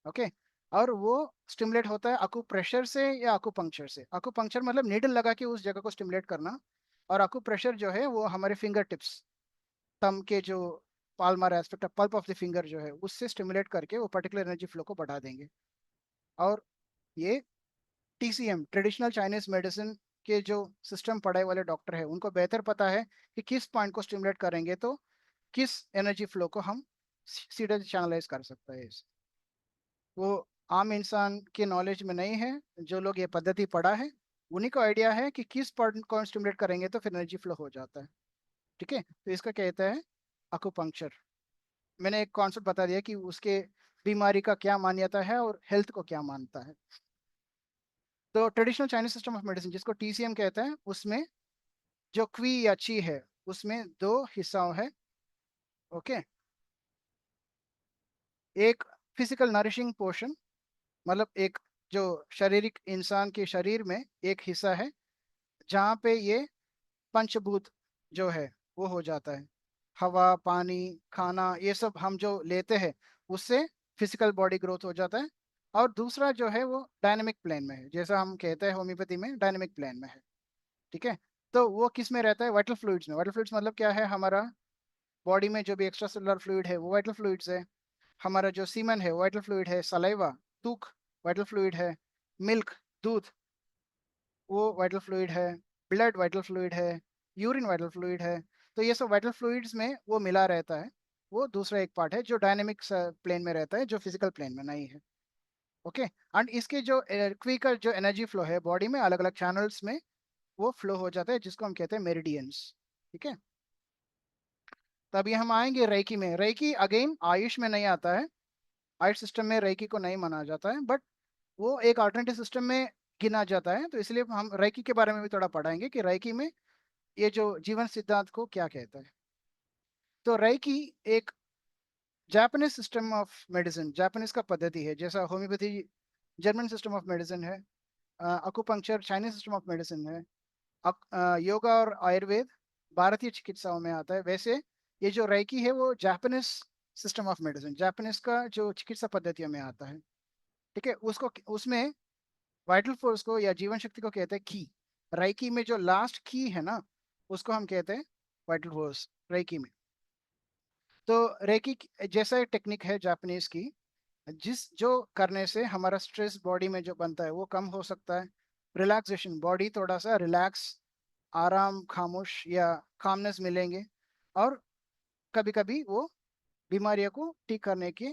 B: ओके। और वो स्टिमुलेट होता है अकुप्रेशर से या अकुपंक्चर से। अकुपंक्चर मतलब नीडल लगा के उस जगह को स्टिमुलेट करना, और अकुप्रेशर जो है वो हमारे फिंगर टिप्स, थंब के जो Palmer aspect of pulp of the finger जो है उससे स्टिमुलेट करके वो पर्टिकुलर एनर्जी फ्लो को बढ़ा देंगे। और ये टीसीएम ट्रेडिशनल चाइनीज मेडिसिन के जो सिस्टम पढ़ाई वाले डॉक्टर है उनको बेहतर पता है कि किस पॉइंट को स्टिमुलेट करेंगे तो किस एनर्जी फ्लो को हम सीधे चैनलाइज कर सकते हैं। वो आम इंसान के नॉलेज में नहीं है, जो लोग ये पद्धति पढ़ा है उन्हीं को आइडिया है कि किस पॉइंट को स्टिमुलेट करेंगे तो फिर एनर्जी फ्लो हो जाता है। ठीक है, तो इसका कहता है अकुपंक्चर। मैंने एक कॉन्सेप्ट बता दिया कि उसके बीमारी का क्या मान्यता है और हेल्थ को क्या मानता है। तो traditional Chinese system of medicine, जिसको टीसीएम कहते हैं, उसमें जो क्वी या ची है, उसमें दो हिस्साओं है। ओके, एक फिजिकल नरिशिंग पोर्शन, मतलब एक जो शारीरिक इंसान के शरीर में एक हिस्सा है जहाँ पे ये पंचभूत जो है वो हो जाता है। हवा, पानी, खाना, ये सब हम जो लेते हैं उससे फिजिकल बॉडी ग्रोथ हो जाता है। और दूसरा जो है वो डायनेमिक प्लेन में है, जैसा हम कहते हैं होम्योपैथी में डायनेमिक प्लेन में है। ठीक है, तो वो किस में रहता है? वाइटल फ्लूइड्स में। वाइटल फ्लूइड्स मतलब क्या है? हमारा बॉडी में जो भी एक्स्ट्रा सेलुलर फ्लूइड है वो वाइटल फ्लूइड्स है। हमारा जो सीमन है वो वाइटल फ्लूइड है। सलाइवा, थूक, वाइटल फ्लूइड है। मिल्क, दूध, वो वाइटल फ्लूइड है। ब्लड वाइटल फ्लूइड है। यूरिन वाइटल फ्लूइड है। तो ये सब वाइटल फ्लूइड्स में वो मिला रहता है। वो दूसरा एक पार्ट है जो डायनेमिक प्लेन में रहता है, जो फिजिकल प्लेन में नहीं है। ओके, एंड इसके जो क्विकर जो एनर्जी फ्लो है बॉडी में अलग अलग चैनल्स में वो फ्लो हो जाता है, जिसको हम कहते हैं मेरिडियंस। ठीक है, तो अभी हम आएंगे रेकी में। रेकी अगेन आयुष में नहीं आता है। आयुष सिस्टम में रेकी को नहीं माना जाता है, बट वो एक अल्टरनेटिव सिस्टम में गिना जाता है। तो इसलिए हम रेकी के बारे में भी थोड़ा पढ़ाएंगे कि रेकी में ये जो जीवन सिद्धांत को क्या कहता है। तो रेकी एक Japanese system of medicine, Japanese का पद्धति है। जैसा homeopathy German system of medicine है, अकुपंक्चर चाइनीज सिस्टम ऑफ मेडिसिन है, योगा और आयुर्वेद भारतीय चिकित्साओं में आता है, वैसे ये जो रेकी है वो Japanese system of medicine, Japanese का जो चिकित्सा पद्धतियों में आता है। ठीक है, उसको उसमें वाइटल फोर्स को या जीवन शक्ति को कहते हैं की। रेकी में जो लास्ट की है ना, उसको हम कहते हैं वाइटल फोर्स रेकी में। तो रेकी जैसा एक टेक्निक है जापानीज की, जिस जो करने से हमारा स्ट्रेस बॉडी में जो बनता है वो कम हो सकता है। रिलैक्सेशन, बॉडी थोड़ा सा रिलैक्स, आराम, खामोश या कामनेस मिलेंगे। और कभी कभी वो बीमारियों को ठीक करने के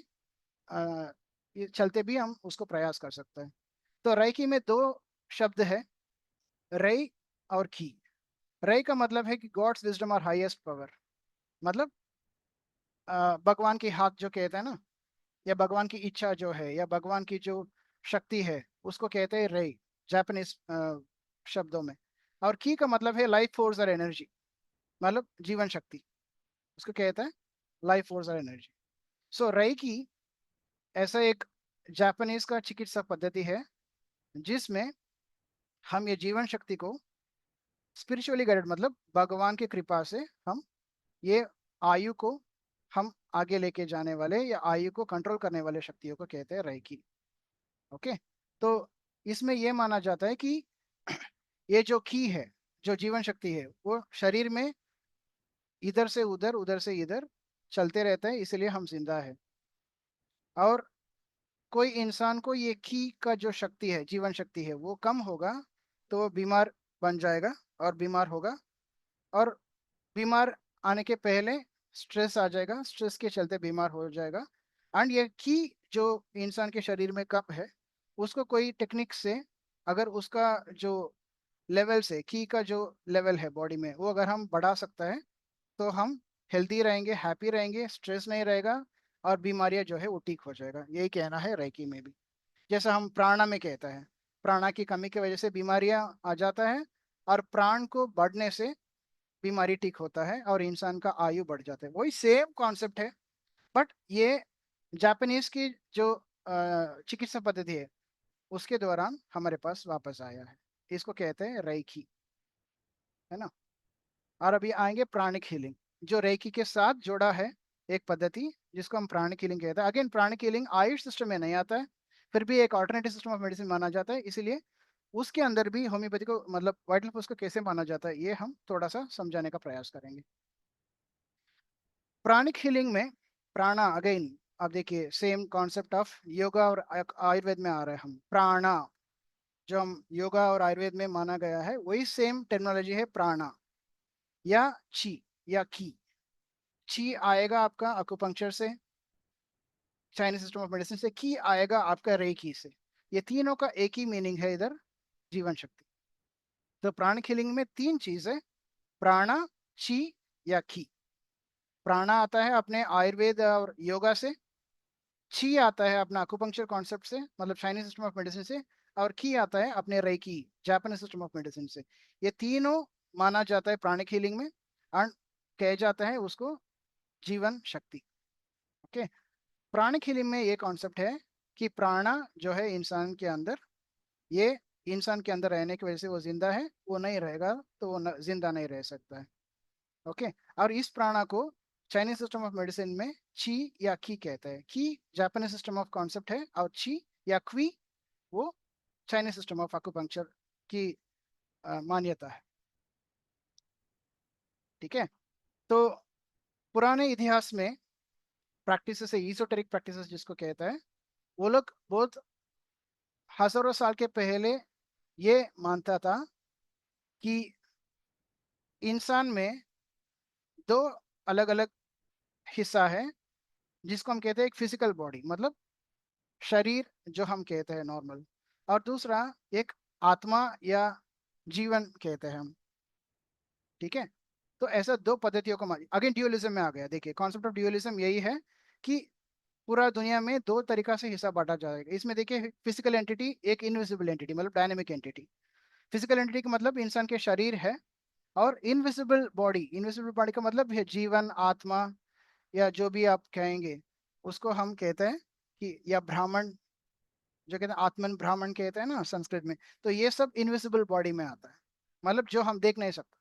B: ये चलते भी हम उसको प्रयास कर सकते हैं। तो रेकी में दो शब्द है, रई और की। रई का मतलब है कि गॉड्स विजडम और हाईएस्ट पावर, मतलब भगवान की हाथ जो कहते हैं ना, या भगवान की इच्छा जो है, या भगवान की जो शक्ति है, उसको कहते हैं रई जापानीज शब्दों में। और की का मतलब है लाइफ फोर्स और एनर्जी, मतलब जीवन शक्ति, उसको कहते हैं लाइफ फोर्स और एनर्जी। सो रई की ऐसा एक जापानीज का चिकित्सा पद्धति है जिसमें हम ये जीवन शक्ति को स्पिरिचुअली गाइडेड, मतलब भगवान की कृपा से हम ये आयु को हम आगे लेके जाने वाले या आयु को कंट्रोल करने वाले शक्तियों को कहते हैं रेकी। ओके, तो इसमें यह माना जाता है कि ये जो की है, जो जीवन शक्ति है, वो शरीर में इधर से उधर, उधर से इधर चलते रहता है, इसलिए हम जिंदा है। और कोई इंसान को ये की का जो शक्ति है, जीवन शक्ति है, वो कम होगा तो वो बीमार बन जाएगा और बीमार होगा। और बीमार आने के पहले स्ट्रेस आ जाएगा, स्ट्रेस के चलते बीमार हो जाएगा। एंड ये की जो इंसान के शरीर में कम है, उसको कोई टेक्निक से, अगर उसका जो लेवल से की का जो लेवल है बॉडी में वो अगर हम बढ़ा सकता है, तो हम हेल्दी रहेंगे, हैप्पी रहेंगे, स्ट्रेस नहीं रहेगा, और बीमारियां जो है वो ठीक हो जाएगा। यही कहना है रेकी में भी। जैसा हम प्राणा में कहता है, प्राणा की कमी की वजह से बीमारियां आ जाता है, और प्राण को बढ़ने से बीमारी ठीक होता है और इंसान का आयु बढ़ जाता है। वही सेम कॉन्सेप्ट है, बट ये जापानीज की जो चिकित्सा पद्धति है उसके दौरान हमारे पास वापस आया है। इसको कहते हैं रेकी, है ना। और अभी आएंगे प्राणिक हीलिंग, जो रेकी के साथ जोड़ा है एक पद्धति, जिसको हम प्राणिक हीलिंग कहते हैं। Again pranic healing Ayush system में नहीं आता है, फिर भी एक ऑल्टरनेटिव सिस्टम ऑफ मेडिसिन माना जाता है, इसीलिए उसके अंदर भी होम्योपैथी को, मतलब वाइटल फोर्स को कैसे माना जाता है, ये हम थोड़ा सा समझाने का प्रयास करेंगे। प्राणिक हीलिंग में प्राणा अगेन, आप देखिए सेम कॉन्सेप्ट ऑफ योगा और आयुर्वेद में आ रहे हैं हम। प्राणा जो हम योगा और आयुर्वेद में माना गया है वही सेम टेक्नोलॉजी है प्राणा या ची या की। ची आएगा आपका अकुपंक्चर से, चाइनीज सिस्टम ऑफ मेडिसिन से। की आएगा आपका रेकी से। ये तीनों का एक ही मीनिंग है इधर, जीवन शक्ति। तो प्राणिक हीलिंग में तीन चीज है, प्राणा, ची या की। प्राणा आता है अपने आयुर्वेद और योगा से, ची आता है अपना अकुपंक्चर कॉन्सेप्ट से, मतलब चाइनीज सिस्टम ऑफ मेडिसिन से, और की आता है अपने reiki Japanese system of medicine से। ये तीनों माना जाता है प्राणिक हीलिंग में, और कहा जाता है उसको जीवन शक्ति। ओके। प्राणिक हीलिंग में ये कॉन्सेप्ट है कि प्राणा जो है इंसान के अंदर, ये इंसान के अंदर रहने की वजह से वो जिंदा है, वो नहीं रहेगा तो वो जिंदा नहीं रह सकता है। ओके। और इस प्राणा को चाइनीज सिस्टम ऑफ मेडिसिन में ची या की कहते हैं। की जापानीज सिस्टम ऑफ कॉन्सेप्ट है, और ची या क्वी वो चाइनीज सिस्टम ऑफ अकुपंक्चर की मान्यता है। ठीक है। तो पुराने इतिहास में प्रैक्टिसेस है, ईसोटेरिक प्रैक्टिसेस जिसको कहता है, वो लोग बहुत हजारों साल के पहले ये मानता था कि इंसान में दो अलग अलग हिस्सा है, जिसको हम कहते हैं एक फिजिकल बॉडी, मतलब शरीर जो हम कहते हैं नॉर्मल, और दूसरा एक आत्मा या जीवन कहते हैं हम। ठीक है। तो ऐसा दो पद्धतियों को अगेन ड्यूअलिज्म में आ गया। देखिए कॉन्सेप्ट ऑफ ड्यूअलिज्म यही है कि पूरा दुनिया में दो तरीका से हिस्सा बांटा जाएगा। इसमें देखिए फिजिकल एंटिटी, एक इनविजिबल एंटिटी मतलब डायनेमिक एंटिटी। फिजिकल एंटिटी का मतलब इंसान के शरीर है, और इनविजिबल बॉडी, इनविजिबल बॉडी का मतलब है जीवन, आत्मा, या जो भी आप कहेंगे उसको हम कहते हैं कि, या ब्राह्मण, जो कहते हैं आत्मन ब्राह्मण कहते हैं ना संस्कृत में। तो ये सब इनविजिबल बॉडी में आता है, मतलब जो हम देख नहीं सकते।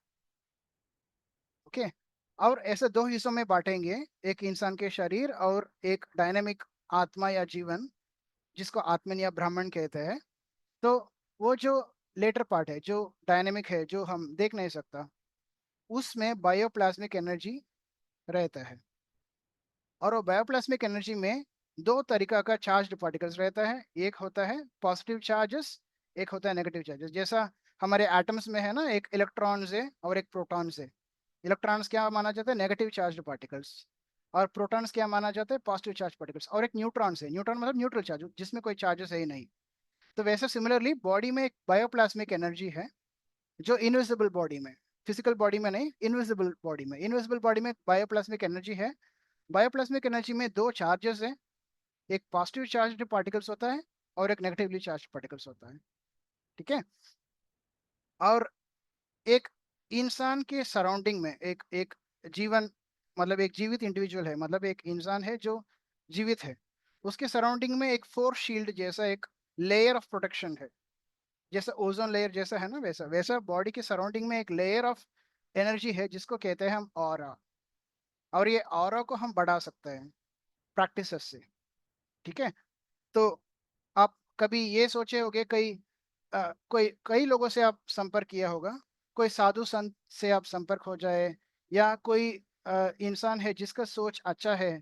B: ओके। और ऐसे दो हिस्सों में बांटेंगे, एक इंसान के शरीर और एक डायनेमिक आत्मा या जीवन, जिसको आत्मन या ब्राह्मण कहते हैं। तो वो जो लेटर पार्ट है, जो डायनेमिक है, जो हम देख नहीं सकता, उसमें बायोप्लाज्मिक एनर्जी रहता है। और वो बायोप्लाज्मिक एनर्जी में दो तरीका का चार्ज्ड पार्टिकल्स रहता है। एक होता है पॉजिटिव चार्जेस, एक होता है नेगेटिव चार्जेस। जैसा हमारे एटम्स में है ना, एक इलेक्ट्रॉन्स है और एक प्रोटॉन्स है। इलेक्ट्रॉन्स क्या माना जाता है? Negative charged particles. और प्रोटॉन्स क्या माना जाता है? Positive charge particles. और एक न्यूट्रॉन्स है, न्यूट्रॉन मतलब न्यूट्रल चार्ज, जिसमें कोई चार्जेस है ही नहीं। तो वैसे सिमिलरली बॉडी में एक बायोप्लाज्मिक एनर्जी है, जो इनविजिबल बॉडी में, फिजिकल बॉडी में नहीं, इनविजिबल बॉडी में, इनविजिबल बॉडी में बायोप्लाज्मिक एनर्जी है। बायोप्लाज्मिक एनर्जी में दो चार्जेस हैं, एक पॉजिटिव चार्ज पार्टिकल्स होता है और एक नेगेटिवली चार्ज पार्टिकल्स होता है। ठीक है। और एक इंसान के सराउंडिंग में एक एक जीवन, मतलब एक जीवित इंडिविजुअल है, मतलब एक इंसान है जो जीवित है, उसके सराउंडिंग में एक फोर्स शील्ड जैसा एक लेयर ऑफ प्रोटेक्शन है। जैसा ओजोन लेयर जैसा है ना, वैसा वैसा बॉडी के सराउंडिंग में एक लेयर ऑफ एनर्जी है, जिसको कहते हैं हम ऑरा। और ये ऑरा को हम बढ़ा सकते हैं प्रैक्टिसेस से। ठीक है। तो आप कभी ये सोचे होगे, कोई कई लोगों से आप संपर्क किया होगा, कोई साधु संत से आप संपर्क हो जाए, या कोई इंसान है जिसका सोच अच्छा है,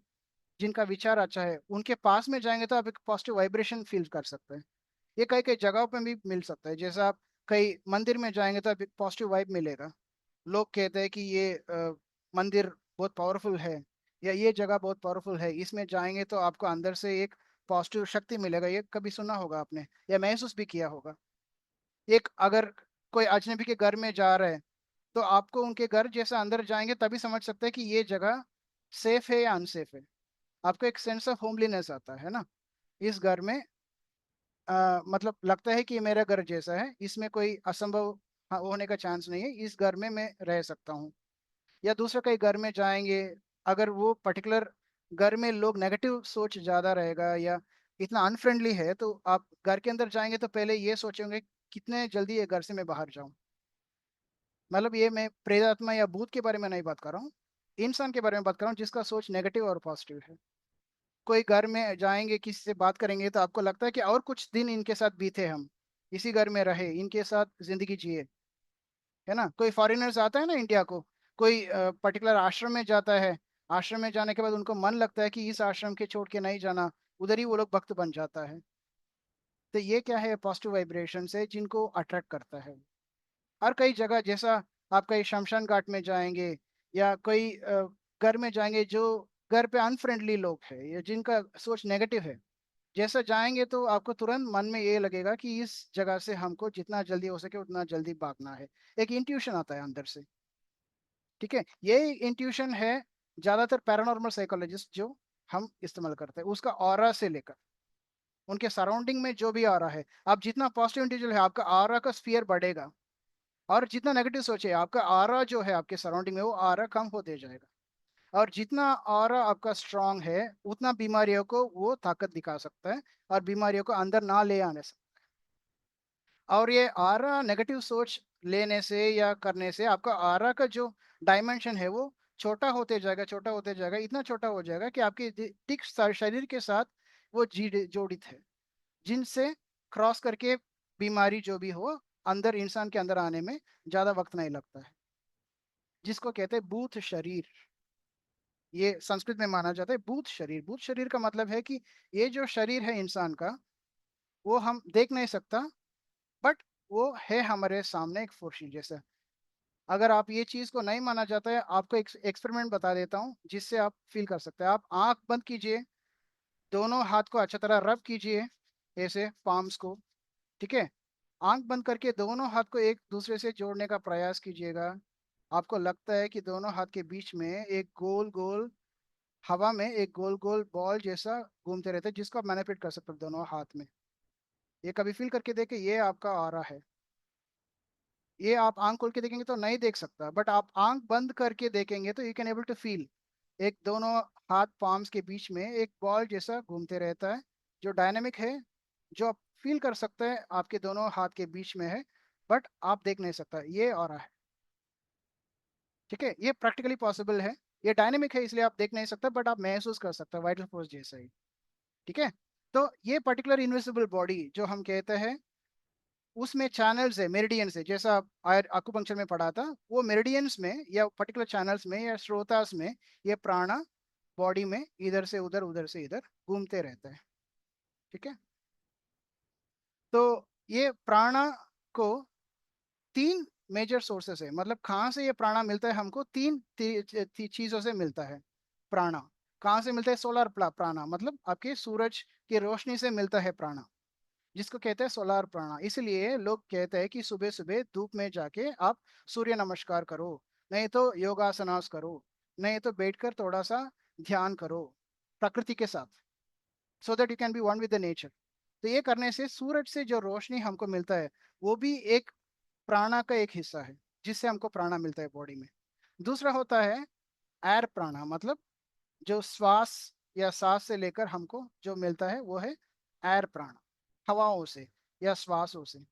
B: जिनका विचार अच्छा है, उनके पास में जाएंगे तो आप एक पॉजिटिव वाइब्रेशन फील कर सकते हैं। ये कई कई जगहों पे भी मिल सकता है। जैसे आप कई मंदिर में जाएंगे तो आप एक पॉजिटिव वाइब मिलेगा। लोग कहते हैं कि ये मंदिर बहुत पावरफुल है, या ये जगह बहुत पावरफुल है, इसमें जाएंगे तो आपको अंदर से एक पॉजिटिव शक्ति मिलेगा। ये कभी सुना होगा आपने, या महसूस भी किया होगा। एक अगर कोई अजनबी के घर में जा रहा है, तो आपको उनके घर जैसे अंदर जाएंगे तभी समझ सकते हैं कि ये जगह सेफ है या अनसेफ है। आपको एक सेंस ऑफ होमलीनेस आता है ना, इस घर में मतलब लगता है कि ये मेरा घर जैसा है, इसमें कोई असंभव होने का चांस नहीं है, इस घर में मैं रह सकता हूँ। या दूसरा कहीं घर में जाएंगे, अगर वो पर्टिकुलर घर में लोग नेगेटिव सोच ज्यादा रहेगा या इतना अनफ्रेंडली है, तो आप घर के अंदर जाएंगे तो पहले ये सोचेंगे कितने जल्दी ये घर से मैं बाहर जाऊं। मतलब ये मैं प्रेतात्मा या भूत के बारे में नहीं बात कर रहा हूँ, इंसान के बारे में बात कर रहा हूँ जिसका सोच नेगेटिव और पॉजिटिव है। कोई घर में जाएंगे, किसी से बात करेंगे तो आपको लगता है कि और कुछ दिन इनके साथ बीते, हम इसी घर में रहे, इनके साथ जिंदगी जिए, है ना। कोई फॉरेनर्स आता है ना इंडिया को, कोई पर्टिकुलर आश्रम में जाता है, आश्रम में जाने के बाद उनको मन लगता है कि इस आश्रम के छोड़ के नहीं जाना, उधर ही वो लोग भक्त बन जाता है। तो ये क्या है? पॉजिटिव वाइब्रेशन है जिनको अट्रैक्ट करता है। और कई जगह जैसा आप कहीं शमशान घाट में जाएंगे, या कोई घर में जाएंगे जो घर पे अनफ्रेंडली लोग है या जिनका सोच नेगेटिव है, जैसा जाएंगे तो आपको तुरंत मन में ये लगेगा कि इस जगह से हमको जितना जल्दी हो सके उतना जल्दी भागना है। एक इंट्यूशन आता है अंदर से। ठीक है, ये इंट्यूशन है ज्यादातर पैरानॉर्मल साइकोलॉजिस्ट जो हम इस्तेमाल करते हैं, उसका ऑरा से लेकर उनके सराउंडिंग में जो भी आ रहा है। आप जितना पॉजिटिव इंडिविजुअल है, आपका आरा का स्फीयर बढ़ेगा, और जितना नेगेटिव सोचे, आपका आरा जो है आपके सराउंडिंग में, वो आरा कम होते जाएगा। और जितना आरा आपका स्ट्रांग है, उतना बीमारियों को वो ताकत दिखा सकता है और बीमारियों को अंदर ना ले आने सकता है। और ये आरा नेगेटिव सोच लेने से या करने से आपका आरा का जो डायमेंशन है वो छोटा होते जाएगा, छोटा होते जाएगा, इतना छोटा हो जाएगा कि आपके ठीक शरीर के साथ वो जी जोड़ित है, जिनसे क्रॉस करके बीमारी जो भी हो अंदर इंसान के अंदर आने में ज्यादा वक्त नहीं लगता है, जिसको कहते हैं बूथ शरीर। ये संस्कृत में माना जाता है बूथ शरीर। बूथ शरीर का मतलब है कि ये जो शरीर है इंसान का, वो हम देख नहीं सकता, बट वो है हमारे सामने एक फुर्शी जैसा। अगर आप ये चीज को नहीं माना जाता है, आपको एक एक्सपेरिमेंट बता देता हूँ जिससे आप फील कर सकते हैं। आप आंख बंद कीजिए, दोनों हाथ को अच्छा तरह रब कीजिए, ऐसे पाम्स को। ठीक है, आंख बंद करके दोनों हाथ को एक दूसरे से जोड़ने का प्रयास कीजिएगा। आपको लगता है कि दोनों हाथ के बीच में एक गोल गोल, हवा में एक गोल गोल बॉल जैसा घूमते रहते हैं, जिसको आप मैनिपुलेट कर सकते हो दोनों हाथ में। ये कभी फील करके देखे, ये आपका ऑरा है। ये आप आंख खोल के देखेंगे तो नहीं देख सकता, बट आप आंख बंद करके देखेंगे तो you can able to feel एक दोनों हाथ पाम्स के बीच में एक बॉल जैसा घूमते रहता है, जो डायनेमिक है, जो आप फील कर सकते हैं आपके दोनों हाथ के बीच में है, बट आप देख नहीं सकता। ये ऑरा है। ठीक है, ये प्रैक्टिकली पॉसिबल है। ये डायनेमिक है इसलिए आप देख नहीं सकते, बट आप महसूस कर सकते हैं वाइटल फोर्स जैसा ही। ठीक है, तो ये पर्टिकुलर इनविजिबल बॉडी जो हम कहते हैं, उसमें चैनल्स है, मेरिडियंस है, जैसा आकुपंक्चर में पढ़ा था। वो मेरिडियंस में या पर्टिकुलर चैनल्स में या श्रोतास में ये प्राणा बॉडी में इधर से उधर, उधर से इधर घूमते रहता है। ठीक है, तो ये प्राणा को तीन मेजर सोर्सेस है। मतलब कहाँ से ये प्राणा मिलता है हमको, तीन चीजों से मिलता है प्राणा। कहाँ से मिलता है? सोलर प्राणा, मतलब आपके सूरज की रोशनी से मिलता है प्राणा, जिसको कहते हैं सोलार प्राणा। इसलिए लोग कहते हैं कि सुबह सुबह धूप में जाके आप सूर्य नमस्कार करो, नहीं तो योगासनास करो, नहीं तो बैठकर थोड़ा सा ध्यान करो प्रकृति के साथ, so that you can be one with the nature. तो ये करने से सूरज से जो रोशनी हमको मिलता है, वो भी एक प्राणा का एक हिस्सा है, जिससे हमको प्राणा मिलता है बॉडी में। दूसरा होता है एयर प्राणा, मतलब जो श्वास या सांस से लेकर हमको जो मिलता है वो है एयर प्राणा, हवाओं से या श्वासों से,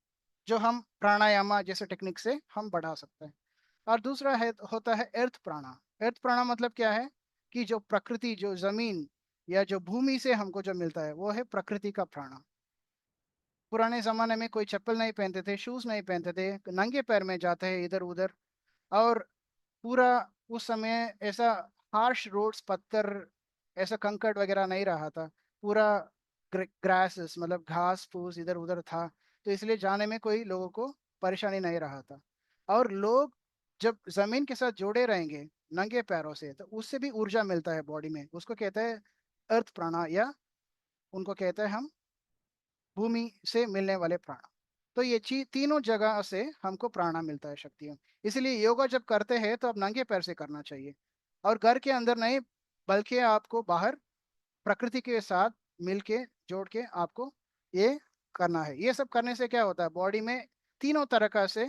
B: जो हम प्राणायामा जैसे टेक्निक से हम बढ़ा सकते हैं। और दूसरा है होता है अर्थ प्राणा। अर्थ प्राणा मतलब क्या है कि जो प्रकृति, जो जमीन या जो भूमि से हमको जो मिलता है वो है प्रकृति का प्राणा। पुराने जमाने में कोई चप्पल नहीं पहनते थे, शूज नहीं पहनते थे, नंगे पैर में जाते हैं इधर उधर। और पूरा उस समय ऐसा हार्श रोड्स, पत्थर, ऐसा कंकड़ वगैरह नहीं रहा था। पूरा ग्रासेस मतलब घास फूस इधर उधर था, तो इसलिए जाने में कोई लोगों को परेशानी नहीं रहा था। और लोग जब जमीन के साथ जोड़े रहेंगे नंगे पैरों से, तो उससे भी ऊर्जा मिलता है बॉडी में, उसको कहते हैं अर्थ प्राणा, या उनको कहते हैं हम भूमि से मिलने वाले प्राण। तो ये चीज तीनों जगह से हमको प्राणा मिलता है, शक्तियों। इसलिए योगा जब करते हैं तो आप नंगे पैर से करना चाहिए, और घर के अंदर नहीं, बल्कि आपको बाहर प्रकृति के साथ मिलके जोड़ के आपको ये करना है। ये सब करने से क्या होता है, बॉडी में तीनों तरह का से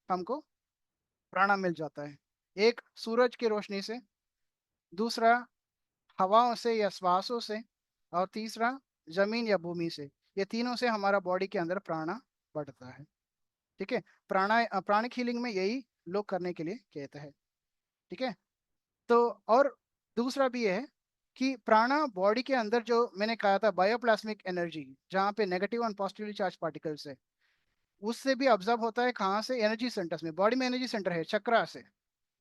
B: हमको प्राणा मिल जाता है। एक सूरज की रोशनी से, दूसरा हवाओं से या श्वासों से, और तीसरा जमीन या भूमि से। ये तीनों से हमारा बॉडी के अंदर प्राणा बढ़ता है। ठीक है, प्राणिक हीलिंग में यही लोग करने के लिए कहते हैं। ठीक है, तो और दूसरा भी है कि प्राणा बॉडी के अंदर जो मैंने कहा था बायोप्लाज्मिक एनर्जी, जहाँ पे नेगेटिव और पॉजिटिवली चार्ज पार्टिकल्स है, उससे भी ऑब्जर्व होता है। कहाँ से? एनर्जी सेंटर्स में। बॉडी में एनर्जी सेंटर है चक्रा से,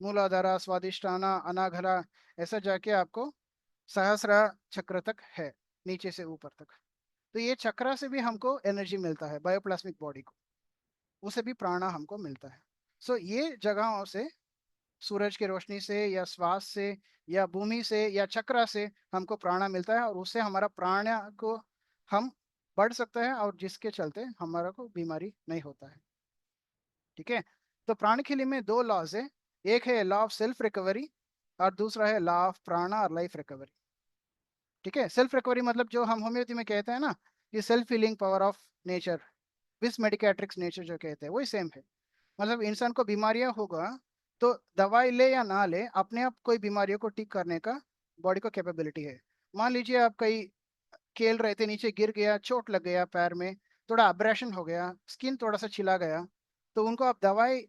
B: मूलाधारा, स्वादिष्ठाना, अनाघरा, ऐसा जाके आपको सहस्रा चक्र तक है, नीचे से ऊपर तक। तो ये चक्रा से भी हमको एनर्जी मिलता है, बायोप्लाज्मिक बॉडी को, उसे भी प्राणा हमको मिलता है। सो ये जगहों से, सूरज की रोशनी से या श्वास से या भूमि से या चक्रा से हमको प्राणा मिलता है, और उससे हमारा प्राण को हम बढ़ सकते हैं, और जिसके चलते हमारा को बीमारी नहीं होता है। ठीक है, तो प्राणिक हीलिंग में दो लॉज है। एक है लॉ ऑफ सेल्फ रिकवरी और दूसरा है लॉ ऑफ प्राणा और लाइफ रिकवरी। ठीक है, सेल्फ रिकवरी मतलब जो हम होम्योपैथी में कहते हैं ना कि self healing power of nature, विस मेडिकेट्रिक्स नेचर जो कहते हैं वही सेम है। मतलब इंसान को बीमारियां होगा तो दवाई ले या ना ले, अपने आप कोई बीमारियों को ठीक करने का बॉडी को कैपेबिलिटी है। मान लीजिए आप कहीं खेल रहे थे, नीचे गिर गया, चोट लग गया पैर में, थोड़ा अब्रेशन हो गया, स्किन थोड़ा सा छिला गया, तो उनको आप दवाई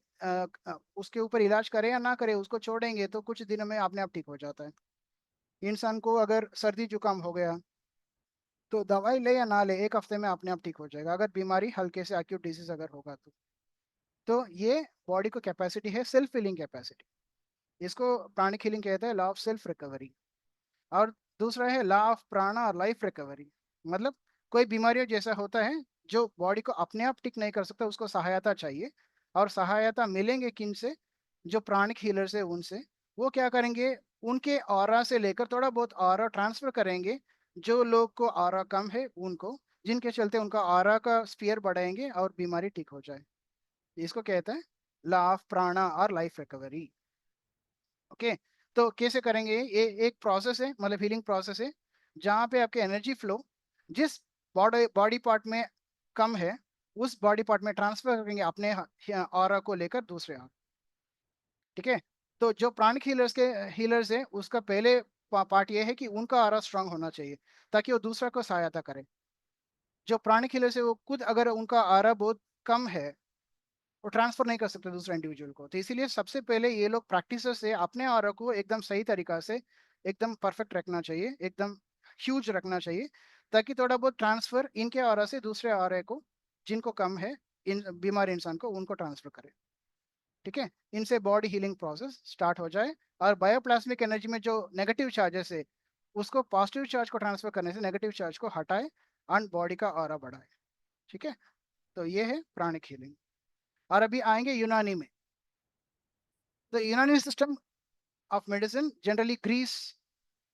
B: उसके ऊपर इलाज करें या ना करें, उसको छोड़ेंगे तो कुछ दिनों में अपने आप ठीक हो जाता है। इंसान को अगर सर्दी जुकाम हो गया तो दवाई ले या ना ले, एक हफ्ते में अपने आप ठीक हो जाएगा, अगर बीमारी हल्के से एक्यूट डिजीज अगर होगा तो ये बॉडी को कैपेसिटी है, सेल्फ हीलिंग कैपेसिटी। इसको प्राणिक हीलिंग कहते हैं, लॉ ऑफ सेल्फ रिकवरी। और दूसरा है लॉ ऑफ प्राणा और लाइफ रिकवरी। मतलब कोई बीमारियों जैसा होता है जो बॉडी को अपने आप ठीक नहीं कर सकता, उसको सहायता चाहिए। और सहायता मिलेंगे किन से? जो प्राणिक हीलर्स है उनसे। वो क्या करेंगे, उनके ऑरा से लेकर थोड़ा बहुत ऑरा ट्रांसफर करेंगे, जो लोग को ऑरा कम है उनको, जिनके चलते उनका ऑरा का स्फीयर बढ़ाएंगे और बीमारी ठीक हो जाए। इसको कहते हैं लॉ ऑफ प्राणा और लाइफ रिकवरी। ओके, तो कैसे करेंगे? ये एक प्रोसेस है, मतलब हीलिंग प्रोसेस है, जहाँ पे आपके एनर्जी फ्लो जिस बॉडी बॉडी पार्ट में कम है उस बॉडी पार्ट में ट्रांसफर करेंगे अपने ऑरा को लेकर दूसरे ऑरा। ठीक है, तो जो प्राणिक हीलर्स है उसका पहले पार्ट ये है कि उनका ऑरा स्ट्रांग होना चाहिए ताकि वो दूसरा को सहायता करे। जो प्राणिक हीलर्स है वो खुद अगर उनका ऑरा बहुत कम है, वो ट्रांसफर नहीं कर सकते दूसरे इंडिविजुअल को, तो इसीलिए सबसे पहले ये लोग प्रैक्टिस से अपने ऑरा को एकदम सही तरीका से एकदम परफेक्ट रखना चाहिए, एकदम ह्यूज रखना चाहिए, ताकि थोड़ा बहुत ट्रांसफर इनके ऑरा से दूसरे ऑरा को, जिनको कम है, इन बीमार इंसान को उनको ट्रांसफर करे। ठीक है, इनसे बॉडी हीलिंग प्रोसेस स्टार्ट हो जाए और बायोप्लाज्मिक एनर्जी में जो नेगेटिव चार्जेस है उसको पॉजिटिव चार्ज को ट्रांसफर करने से नेगेटिव चार्ज को हटाए एंड बॉडी का ऑरा बढ़ाए। ठीक है, तो ये है प्राणिक हीलिंग। और अभी आएंगे यूनानी में। तो Unani system of medicine generally Greece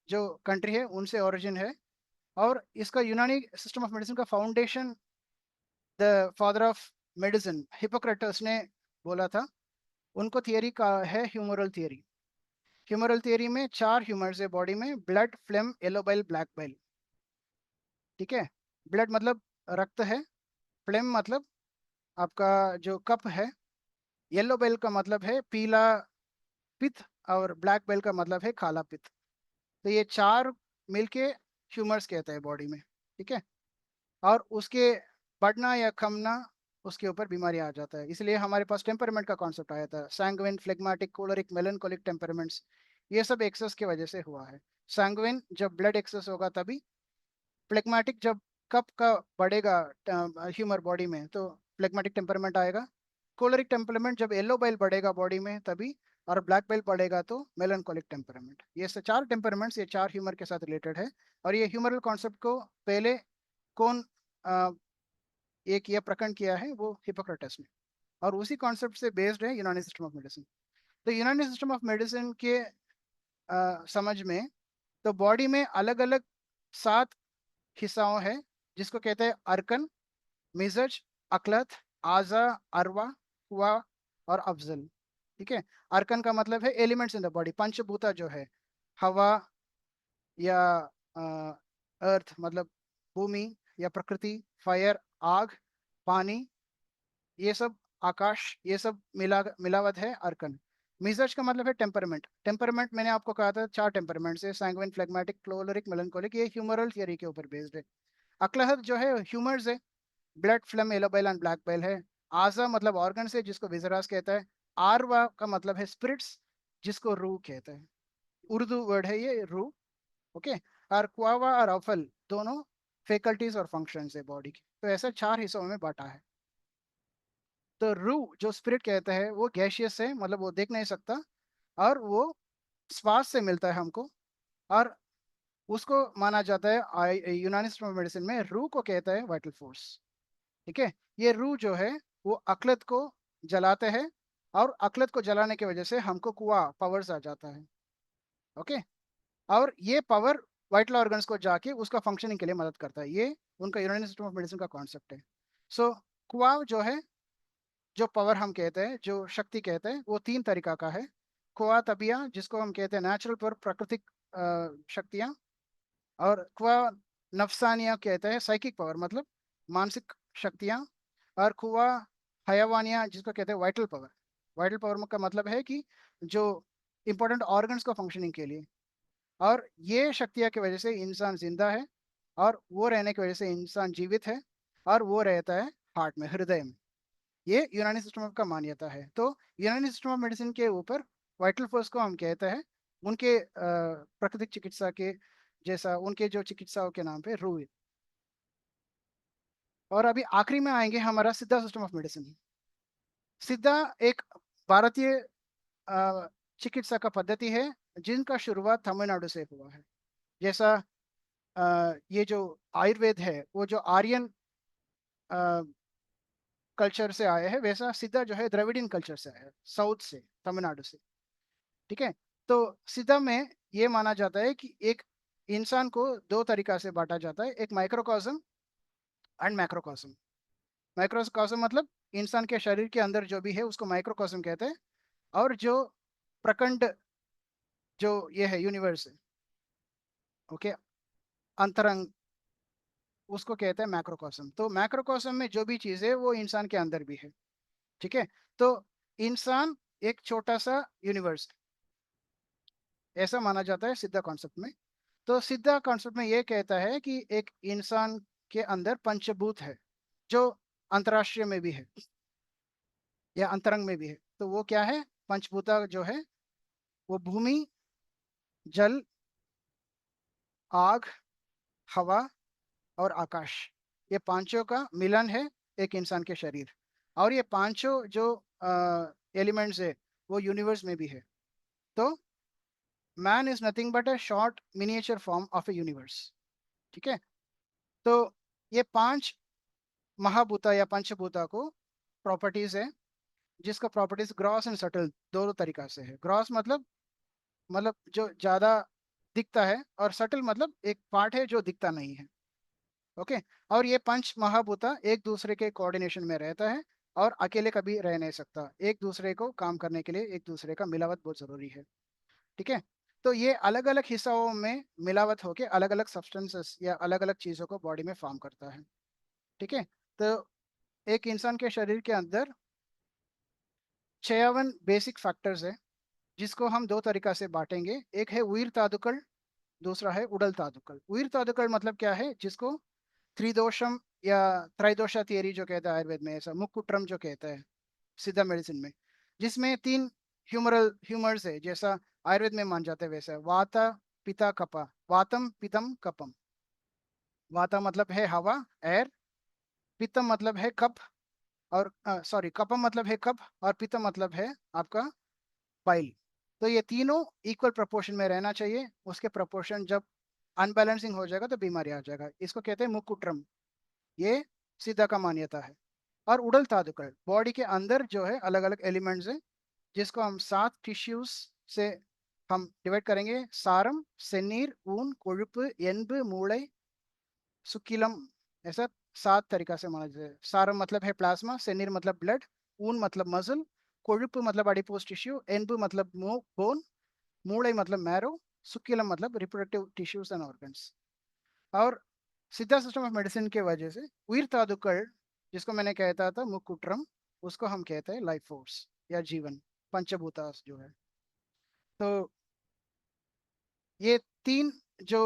B: जो कंट्री है उनसे ओरिजिन है। और इसका यूनानी सिस्टम ऑफ मेडिसिन का foundation the father of medicine Hippocrates ने बोला था। उनको थियरी का है ह्यूमरल थियरी। ह्यूमरल थियरी में 4 ह्यूमर्स है बॉडी में, blood, flame, yellow bile, black bile. ठीक है, ब्लड मतलब रक्त है, फ्लेम मतलब आपका जो कप है, येलो बाइल का मतलब है पीला पित्त, और ब्लैक बाइल का मतलब है काला पित्त। तो ये 4 मिलके ह्यूमर्स कहते हैं बॉडी में। ठीक है, और उसके बढ़ना या कमना उसके ऊपर बीमारी आ जाता है। इसलिए हमारे पास टेम्परमेंट का कॉन्सेप्ट आया था, सैंग्विन, फ्लेग्मेटिक, कोलरिक, मेलनकोलिक टेम्परमेंट्स। ये सब एक्सेस की वजह से हुआ है। सैंग्विन जब ब्लड एक्सेस होगा तभी, फ्लेग्मेटिक जब कप का बढ़ेगा ह्यूमर बॉडी में तो फ्लेग्मेटिक टेम्परमेंट आएगा। कोलरिक टेम्परमेंट जब येलो बाइल बढ़ेगा बॉडी में तभी, और ब्लैक बाइल बढ़ेगा तो मेलनकोलिक टेम्परमेंट। ये 4 टेम्परमेंट्स, ये 4 ह्यूमर के साथ रिलेटेड है। और ये ह्यूमरल कॉन्सेप्ट को पहले कौन एक ये प्रकरण किया है? वो हिपोक्रेटस ने। और उसी कॉन्सेप्ट से बेस्ड है यूनानी सिस्टम ऑफ मेडिसिन। तो यूनानी सिस्टम ऑफ मेडिसिन के समझ में तो बॉडी में अलग अलग 7 हिस्साओं है, जिसको कहते हैं अर्कन, मिजज, अकलत, आजा, अरवा, हुआ और अफजल। ठीक है, अर्कन का मतलब है एलिमेंट्स इन द बॉडी, पंचभूता जो है, हवा या अर्थ मतलब भूमि या प्रकृति, फायर आग, पानी, ये सब आकाश, ये सब मिलावट है अर्कन। मिजाज का मतलब है टेम्परमेंट। टेम्परमेंट मैंने आपको कहा था 4 टेम्परमेंट है, सैंग्विन, फ्लेग्मेटिक, क्लोलरिक, मेलनकोलिक। ये ह्यूमरल थियरी के ऊपर बेस्ड है। अक्लहत जो है ह्यूमर्स है, blood, flame, yellow bile and black bile है। आजा मतलब ऑर्गन है, जिसको विजरास कहता है। आरवा का मतलब है स्पिरिट्स, जिसको रूह कहता है। उर्दू वर्ड है ये रूह। ओके, और क्वावा और अफल दोनों फैकल्टीज और फंक्शंस है बॉडी की। तो ऐसा 4 हिस्सों में बांटा है। तो रूह जो स्पिरिट कहता है वो गैशियस है, मतलब वो देख नहीं सकता, और वो श्वास से मिलता है हमको। और उसको माना जाता है यूनानी सिस्टम ऑफ मेडिसिन में रूह को कहता है वाइटल फोर्स। ठीक है, ये रूह जो है वो अकलत को जलाते हैं, और अकलत को जलाने की वजह से हमको कुआ पावर्स आ जाता है। ओके, और ये पावर वाइटल ऑर्गन्स को जाके उसका फंक्शनिंग के लिए मदद करता है। ये उनका यूनानी सिस्टम ऑफ मेडिसिन का कॉन्सेप्ट है। सो कुआ जो है, जो पावर हम कहते हैं, जो शक्ति कहते हैं, वो 3 तरीका का है। क्वा तबिया, जिसको हम कहते हैं नेचुरल पावर, प्राकृतिक शक्तियां। और क्वा नफसानिया कहते हैं साइकिक पावर, मतलब मानसिक शक्तियां। और कुआ हयावानिया, जिसको कहते हैं वाइटल पावर। वाइटल पावर का मतलब है कि जो इंपॉर्टेंट ऑर्गन्स को फंक्शनिंग के लिए। और ये शक्तियां की वजह से इंसान जिंदा है, और वो रहने की वजह से इंसान जीवित है, और वो रहता है हार्ट में, हृदय में। ये यूनानी सिस्टम ऑफ का मान्यता है। तो यूनानी सिस्टम ऑफ मेडिसिन के ऊपर वाइटल फोर्स को हम कहते हैं उनके प्राकृतिक चिकित्सा के जैसा, उनके जो चिकित्साओं के नाम पे रूल। और अभी आखिरी में आएंगे हमारा सिद्धा सिस्टम ऑफ मेडिसिन। सिद्धा एक भारतीय चिकित्सा का पद्धति है जिनका शुरुआत तमिलनाडु से हुआ है। जैसा ये जो आयुर्वेद है वो जो आर्यन कल्चर से आया है, वैसा सिद्धा जो है द्रविडियन कल्चर से आया है, साउथ से, तमिलनाडु से। ठीक है। तो सिद्धा में ये माना जाता है कि एक इंसान को दो तरीका से बांटा जाता है, एक माइक्रोकॉस्म एंड मैक्रोकॉस्म। माइक्रोकॉस्म मतलब इंसान के शरीर के अंदर जो भी है उसको माइक्रोकॉस्म कहते हैं। और जो प्रखंड, जो ये है यूनिवर्स है, ओके, अंतरंग, उसको कहते हैं मैक्रोकॉस्म। तो मैक्रोकॉस्म में जो भी चीज़ है वो इंसान के अंदर भी है। ठीक है। तो इंसान एक छोटा सा यूनिवर्स, ऐसा माना जाता है सिद्धा कॉन्सेप्ट में। तो सिद्धा कॉन्सेप्ट में ये कहता है कि एक इंसान के अंदर पंचभूत है, जो अंतर्राष्ट्रीय में भी है या अंतरंग में भी है। तो वो क्या है? पंचभूता जो है वो भूमि, जल, आग, हवा और आकाश, ये पांचों का मिलन है एक इंसान के शरीर। और ये पांचों जो एलिमेंट्स है वो यूनिवर्स में भी है। तो man is nothing but a short miniature form of A universe. ठीक है। तो ये पांच महाभूता या पंचभूता को प्रॉपर्टीज है, जिसका प्रॉपर्टीज ग्रॉस एंड सटल दोनों तरीका से है। ग्रॉस मतलब जो ज्यादा दिखता है, और सटल मतलब एक पार्ट है जो दिखता नहीं है। ओके। और ये पंच महाभूता एक दूसरे के कोऑर्डिनेशन में रहता है, और अकेले कभी रह नहीं सकता। एक दूसरे को काम करने के लिए एक दूसरे का मिलावट बहुत जरूरी है। ठीक है। तो ये अलग अलग हिस्सों में मिलावट होकर अलग अलग सब्सटेंसेस या अलग अलग चीजों को बॉडी में फॉर्म करता है। ठीक है। तो एक इंसान के शरीर के अंदर 56 बेसिक फैक्टर्स है, जिसको हम दो तरीका से बांटेंगे। एक है उईर तादुकल, दूसरा है उडल तादुकल। उईर तादुकल मतलब क्या है? जिसको त्रिदोषम या त्रैदोषा थियरी जो कहता है आयुर्वेद में, ऐसा मुक्कुट्रम जो कहता है सिद्धा मेडिसिन में, जिसमें तीन ह्यूमर्स है, जैसा आयुर्वेद में मान जाते हैं वैसा। वाता, पिता, कपा। वातम, पितम, कपम। वाता मतलब है हवा, एयर। पित्तम मतलब है कफ, और सॉरी, कपम मतलब है कफ, और पित्तम मतलब है आपका पाइल। तो ये तीनों इक्वल प्रोपोर्शन में रहना चाहिए। उसके प्रोपोर्शन जब अनबैलेंसिंग हो जाएगा तो बीमारी आ जाएगा। इसको कहते हैं मुकुट्रम। ये सीधा का मान्यता है। और उड़ल तादुकल, बॉडी के अंदर जो है अलग अलग एलिमेंट्स है, जिसको हम 7 टिश्यूज से हम डिवाइड करेंगे। सारम, सेनीर, ऊन, कोழுப்பு, एंबु, मूளை, सुकीलम। ऐसा 7 तरीका से माना जाता है। सारम मतलब है प्लाज्मा, सेनीर मतलब ब्लड, ऊन मतलब मसल, कोழுப்பு मतलब एडिपोज टिश्यू, एंबु मतलब बोन, मूளை मतलब मैरो, सुकीलम मतलब रिप्रोडक्टिव टिश्यूज एंड ऑर्गन्स। और सिद्धा सिस्टम ऑफ मेडिसिन के वजह से उईर तादुक्कड़, जिसको मैंने कहता था मुकुट्रम, उसको हम कहते हैं लाइफ फोर्स या जीवन, पंचभूतास जो है। तो ये तीन जो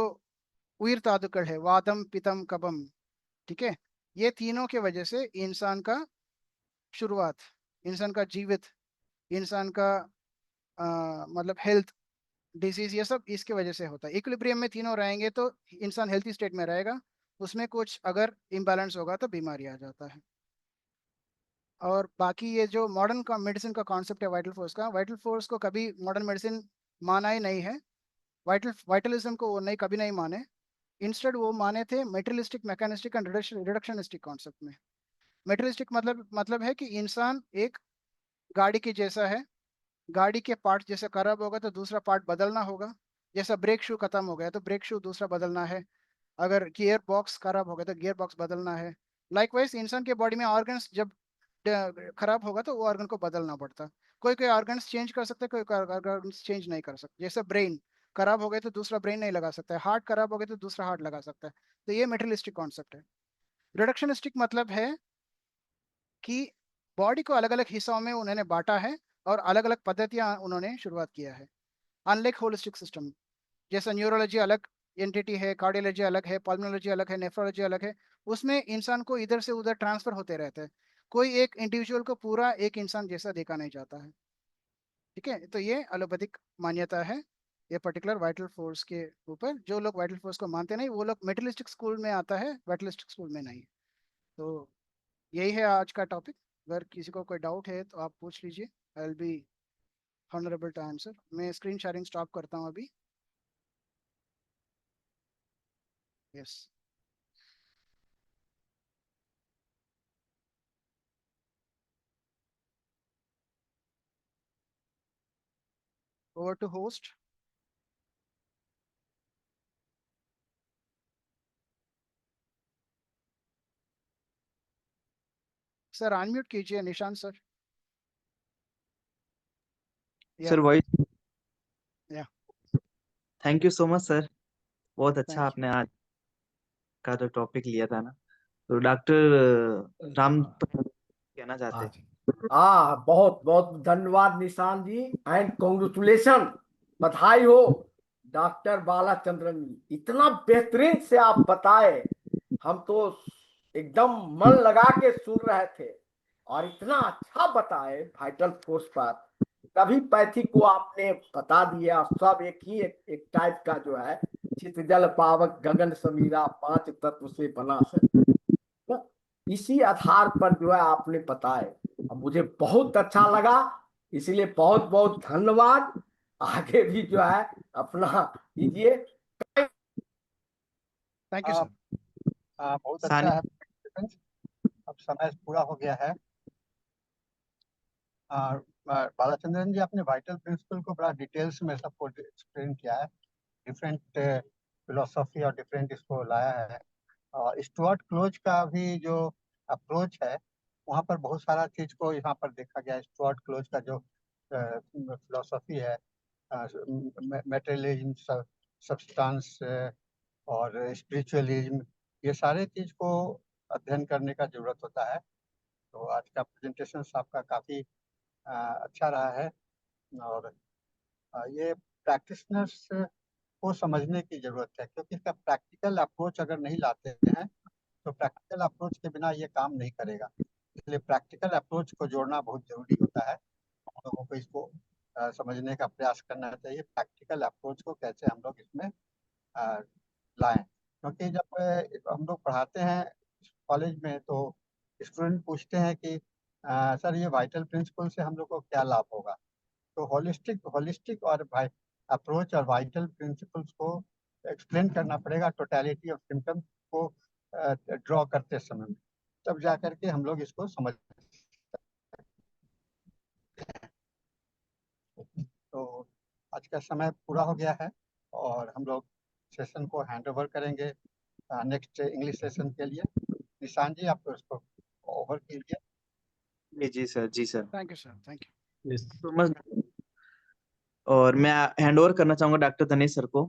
B: उईर तादुक्कड़ है, वातम, पितम, कबम, ठीक है, ये तीनों के वजह से इंसान का शुरुआत, इंसान का जीवित, इंसान का मतलब हेल्थ, डिजीज, ये सब इसके वजह से होता है। इक्विलिब्रियम में तीनों रहेंगे तो इंसान हेल्थी स्टेट में रहेगा। उसमें कुछ अगर इम्बैलेंस होगा तो बीमारी आ जाता है। और बाकी ये जो मॉडर्न का मेडिसिन का कॉन्सेप्ट है वाइटल फोर्स का, वाइटल फोर्स को कभी मॉडर्न मेडिसिन माना ही नहीं है। वाइटलिज्म को वो नहीं, कभी नहीं माने। इंस्टेड वो माने थे मेटेरियलिस्टिक, मैकेनिस्टिक एंड रिडक्शनिस्टिक कॉन्सेप्ट में। मेटेरियलिस्टिक मतलब है कि इंसान एक गाड़ी के जैसा है। गाड़ी के पार्ट जैसे खराब होगा तो दूसरा पार्ट बदलना होगा। जैसा ब्रेक शू खत्म हो गया तो ब्रेक शू दूसरा बदलना है। अगर गियर बॉक्स खराब हो गया तो गियर बॉक्स बदलना है। लाइकवाइज इंसान के बॉडी में ऑर्गन्स जब खराब होगा तो वो ऑर्गन को बदलना पड़ता। कोई कोई ऑर्गन्स चेंज कर सकते हैं, कोई ऑर्गन्स चेंज नहीं कर सकते। जैसे ब्रेन खराब हो गए तो दूसरा ब्रेन नहीं लगा सकता है, हार्ट खराब हो गए तो दूसरा हार्ट लगा सकता है। तो ये मेटेरियलिस्टिक कॉन्सेप्ट है। रिडक्शनिस्टिक मतलब है कि बॉडी को अलग अलग हिस्सों में उन्होंने बांटा है और अलग अलग पद्धतियां उन्होंने शुरुआत किया है। अनलाइक होलिस्टिक सिस्टम, जैसा न्यूरोलॉजी अलग एंटिटी है, कार्डियोलॉजी अलग है, पल्मोनोलॉजी अलग है, नेफ्रोलॉजी अलग है, उसमें इंसान को इधर से उधर ट्रांसफर होते रहते हैं। कोई एक इंडिविजुअल को पूरा एक इंसान जैसा देखा नहीं जाता है। ठीक है, तो ये एलोपैथिक मान्यता है ये पर्टिकुलर वाइटल फोर्स के ऊपर। जो लोग वाइटल फोर्स को मानते नहीं वो लोग मेटलिस्टिक स्कूल में आता है, वाइटलिस्टिक स्कूल में नहीं। तो यही है आज का टॉपिक। अगर किसी को कोई डाउट है तो आप पूछ लीजिए। I will be honourable to answer. मैं स्क्रीन शेयरिंग स्टॉप करता हूँ अभी। Yes, over to host. Sir unmute कीजिए निशांत सर। या
A: सर वॉइस।
B: या
A: thank you so much sir, बहुत अच्छा
B: थैंक यू।
A: आपने आज का जो टॉपिक लिया था ना। तो डॉक्टर राम कहना चाहते हैं।
C: हाँ, बहुत बहुत धन्यवाद निशान जी, एंड कॉन्ग्रेचुलेशन, बधाई हो डॉक्टर बालाचंद्रन जी, इतना बेहतरीन से आप बताए। हम तो एकदम मन लगा के सुन रहे थे, और इतना अच्छा बताए वाइटल फोर्स पर। तभी पैथी को आपने बता दिया, सब एक टाइप का जो है, चित जल पावक गगन समीरा, पांच तत्व से बना है। तो इसी आधार पर जो है आपने बताए, अब मुझे बहुत अच्छा लगा, इसलिए बहुत बहुत धन्यवाद। आगे भी जो है अपना कीजिए।
B: Thank you sir.
D: बहुत अच्छा
A: सानी
D: है। अब समय पूरा हो गया है। बालाचंद्रन जी, आपने वाइटल प्रिंसिपल को बड़ा डिटेल्स में सबको एक्सप्लेन किया है। डिफरेंट फिलोसॉफी और डिफरेंट इसको लाया है। और स्टुअर्ट क्लोज का भी जो अप्रोच है, वहाँ पर बहुत सारा चीज को यहाँ पर देखा गया। स्टुअर्ट क्लोज का जो फिलोसॉफी है, मेटेरियलिज्म, सब्सटेंस और स्पिरिचुअलिज्म, ये सारे चीज को अध्ययन करने का जरूरत होता है। तो आज का प्रेजेंटेशन आपका काफी अच्छा रहा है। और ये प्रैक्टिशनर्स को समझने की जरूरत है, क्योंकि इसका प्रैक्टिकल अप्रोच अगर नहीं लाते हैं तो प्रैक्टिकल अप्रोच के बिना ये काम नहीं करेगा। इसलिए प्रैक्टिकल अप्रोच को जोड़ना बहुत जरूरी होता है। हम लोगों को इसको समझने का प्रयास करना चाहिए, प्रैक्टिकल अप्रोच को कैसे हम लोग इसमें लाएं। क्योंकि जब हम लोग पढ़ाते हैं कॉलेज में तो स्टूडेंट पूछते हैं कि सर ये वाइटल प्रिंसिपल से हम लोग को क्या लाभ होगा। तो होलिस्टिक होलिस्टिक और अप्रोच और वाइटल प्रिंसिपल्स को एक्सप्लेन करना पड़ेगा, टोटलिटी ऑफ सिम्टम्स को ड्रॉ करते समय में, तब जा करके हम लोग इसको समझ। तो आज का समय पूरा हो गया है और हम लोग सेशन को हैंड ओवर करेंगे नेक्स्ट इंग्लिश सेशन के लिए। निशान जी, आप उसको ओवर कीजिए।
A: जी सर, जी sir,
B: thank you sir. Thank you.
A: So much. और मैं हैंड ओवर करना चाहूंगा डॉक्टर धनेश सर को।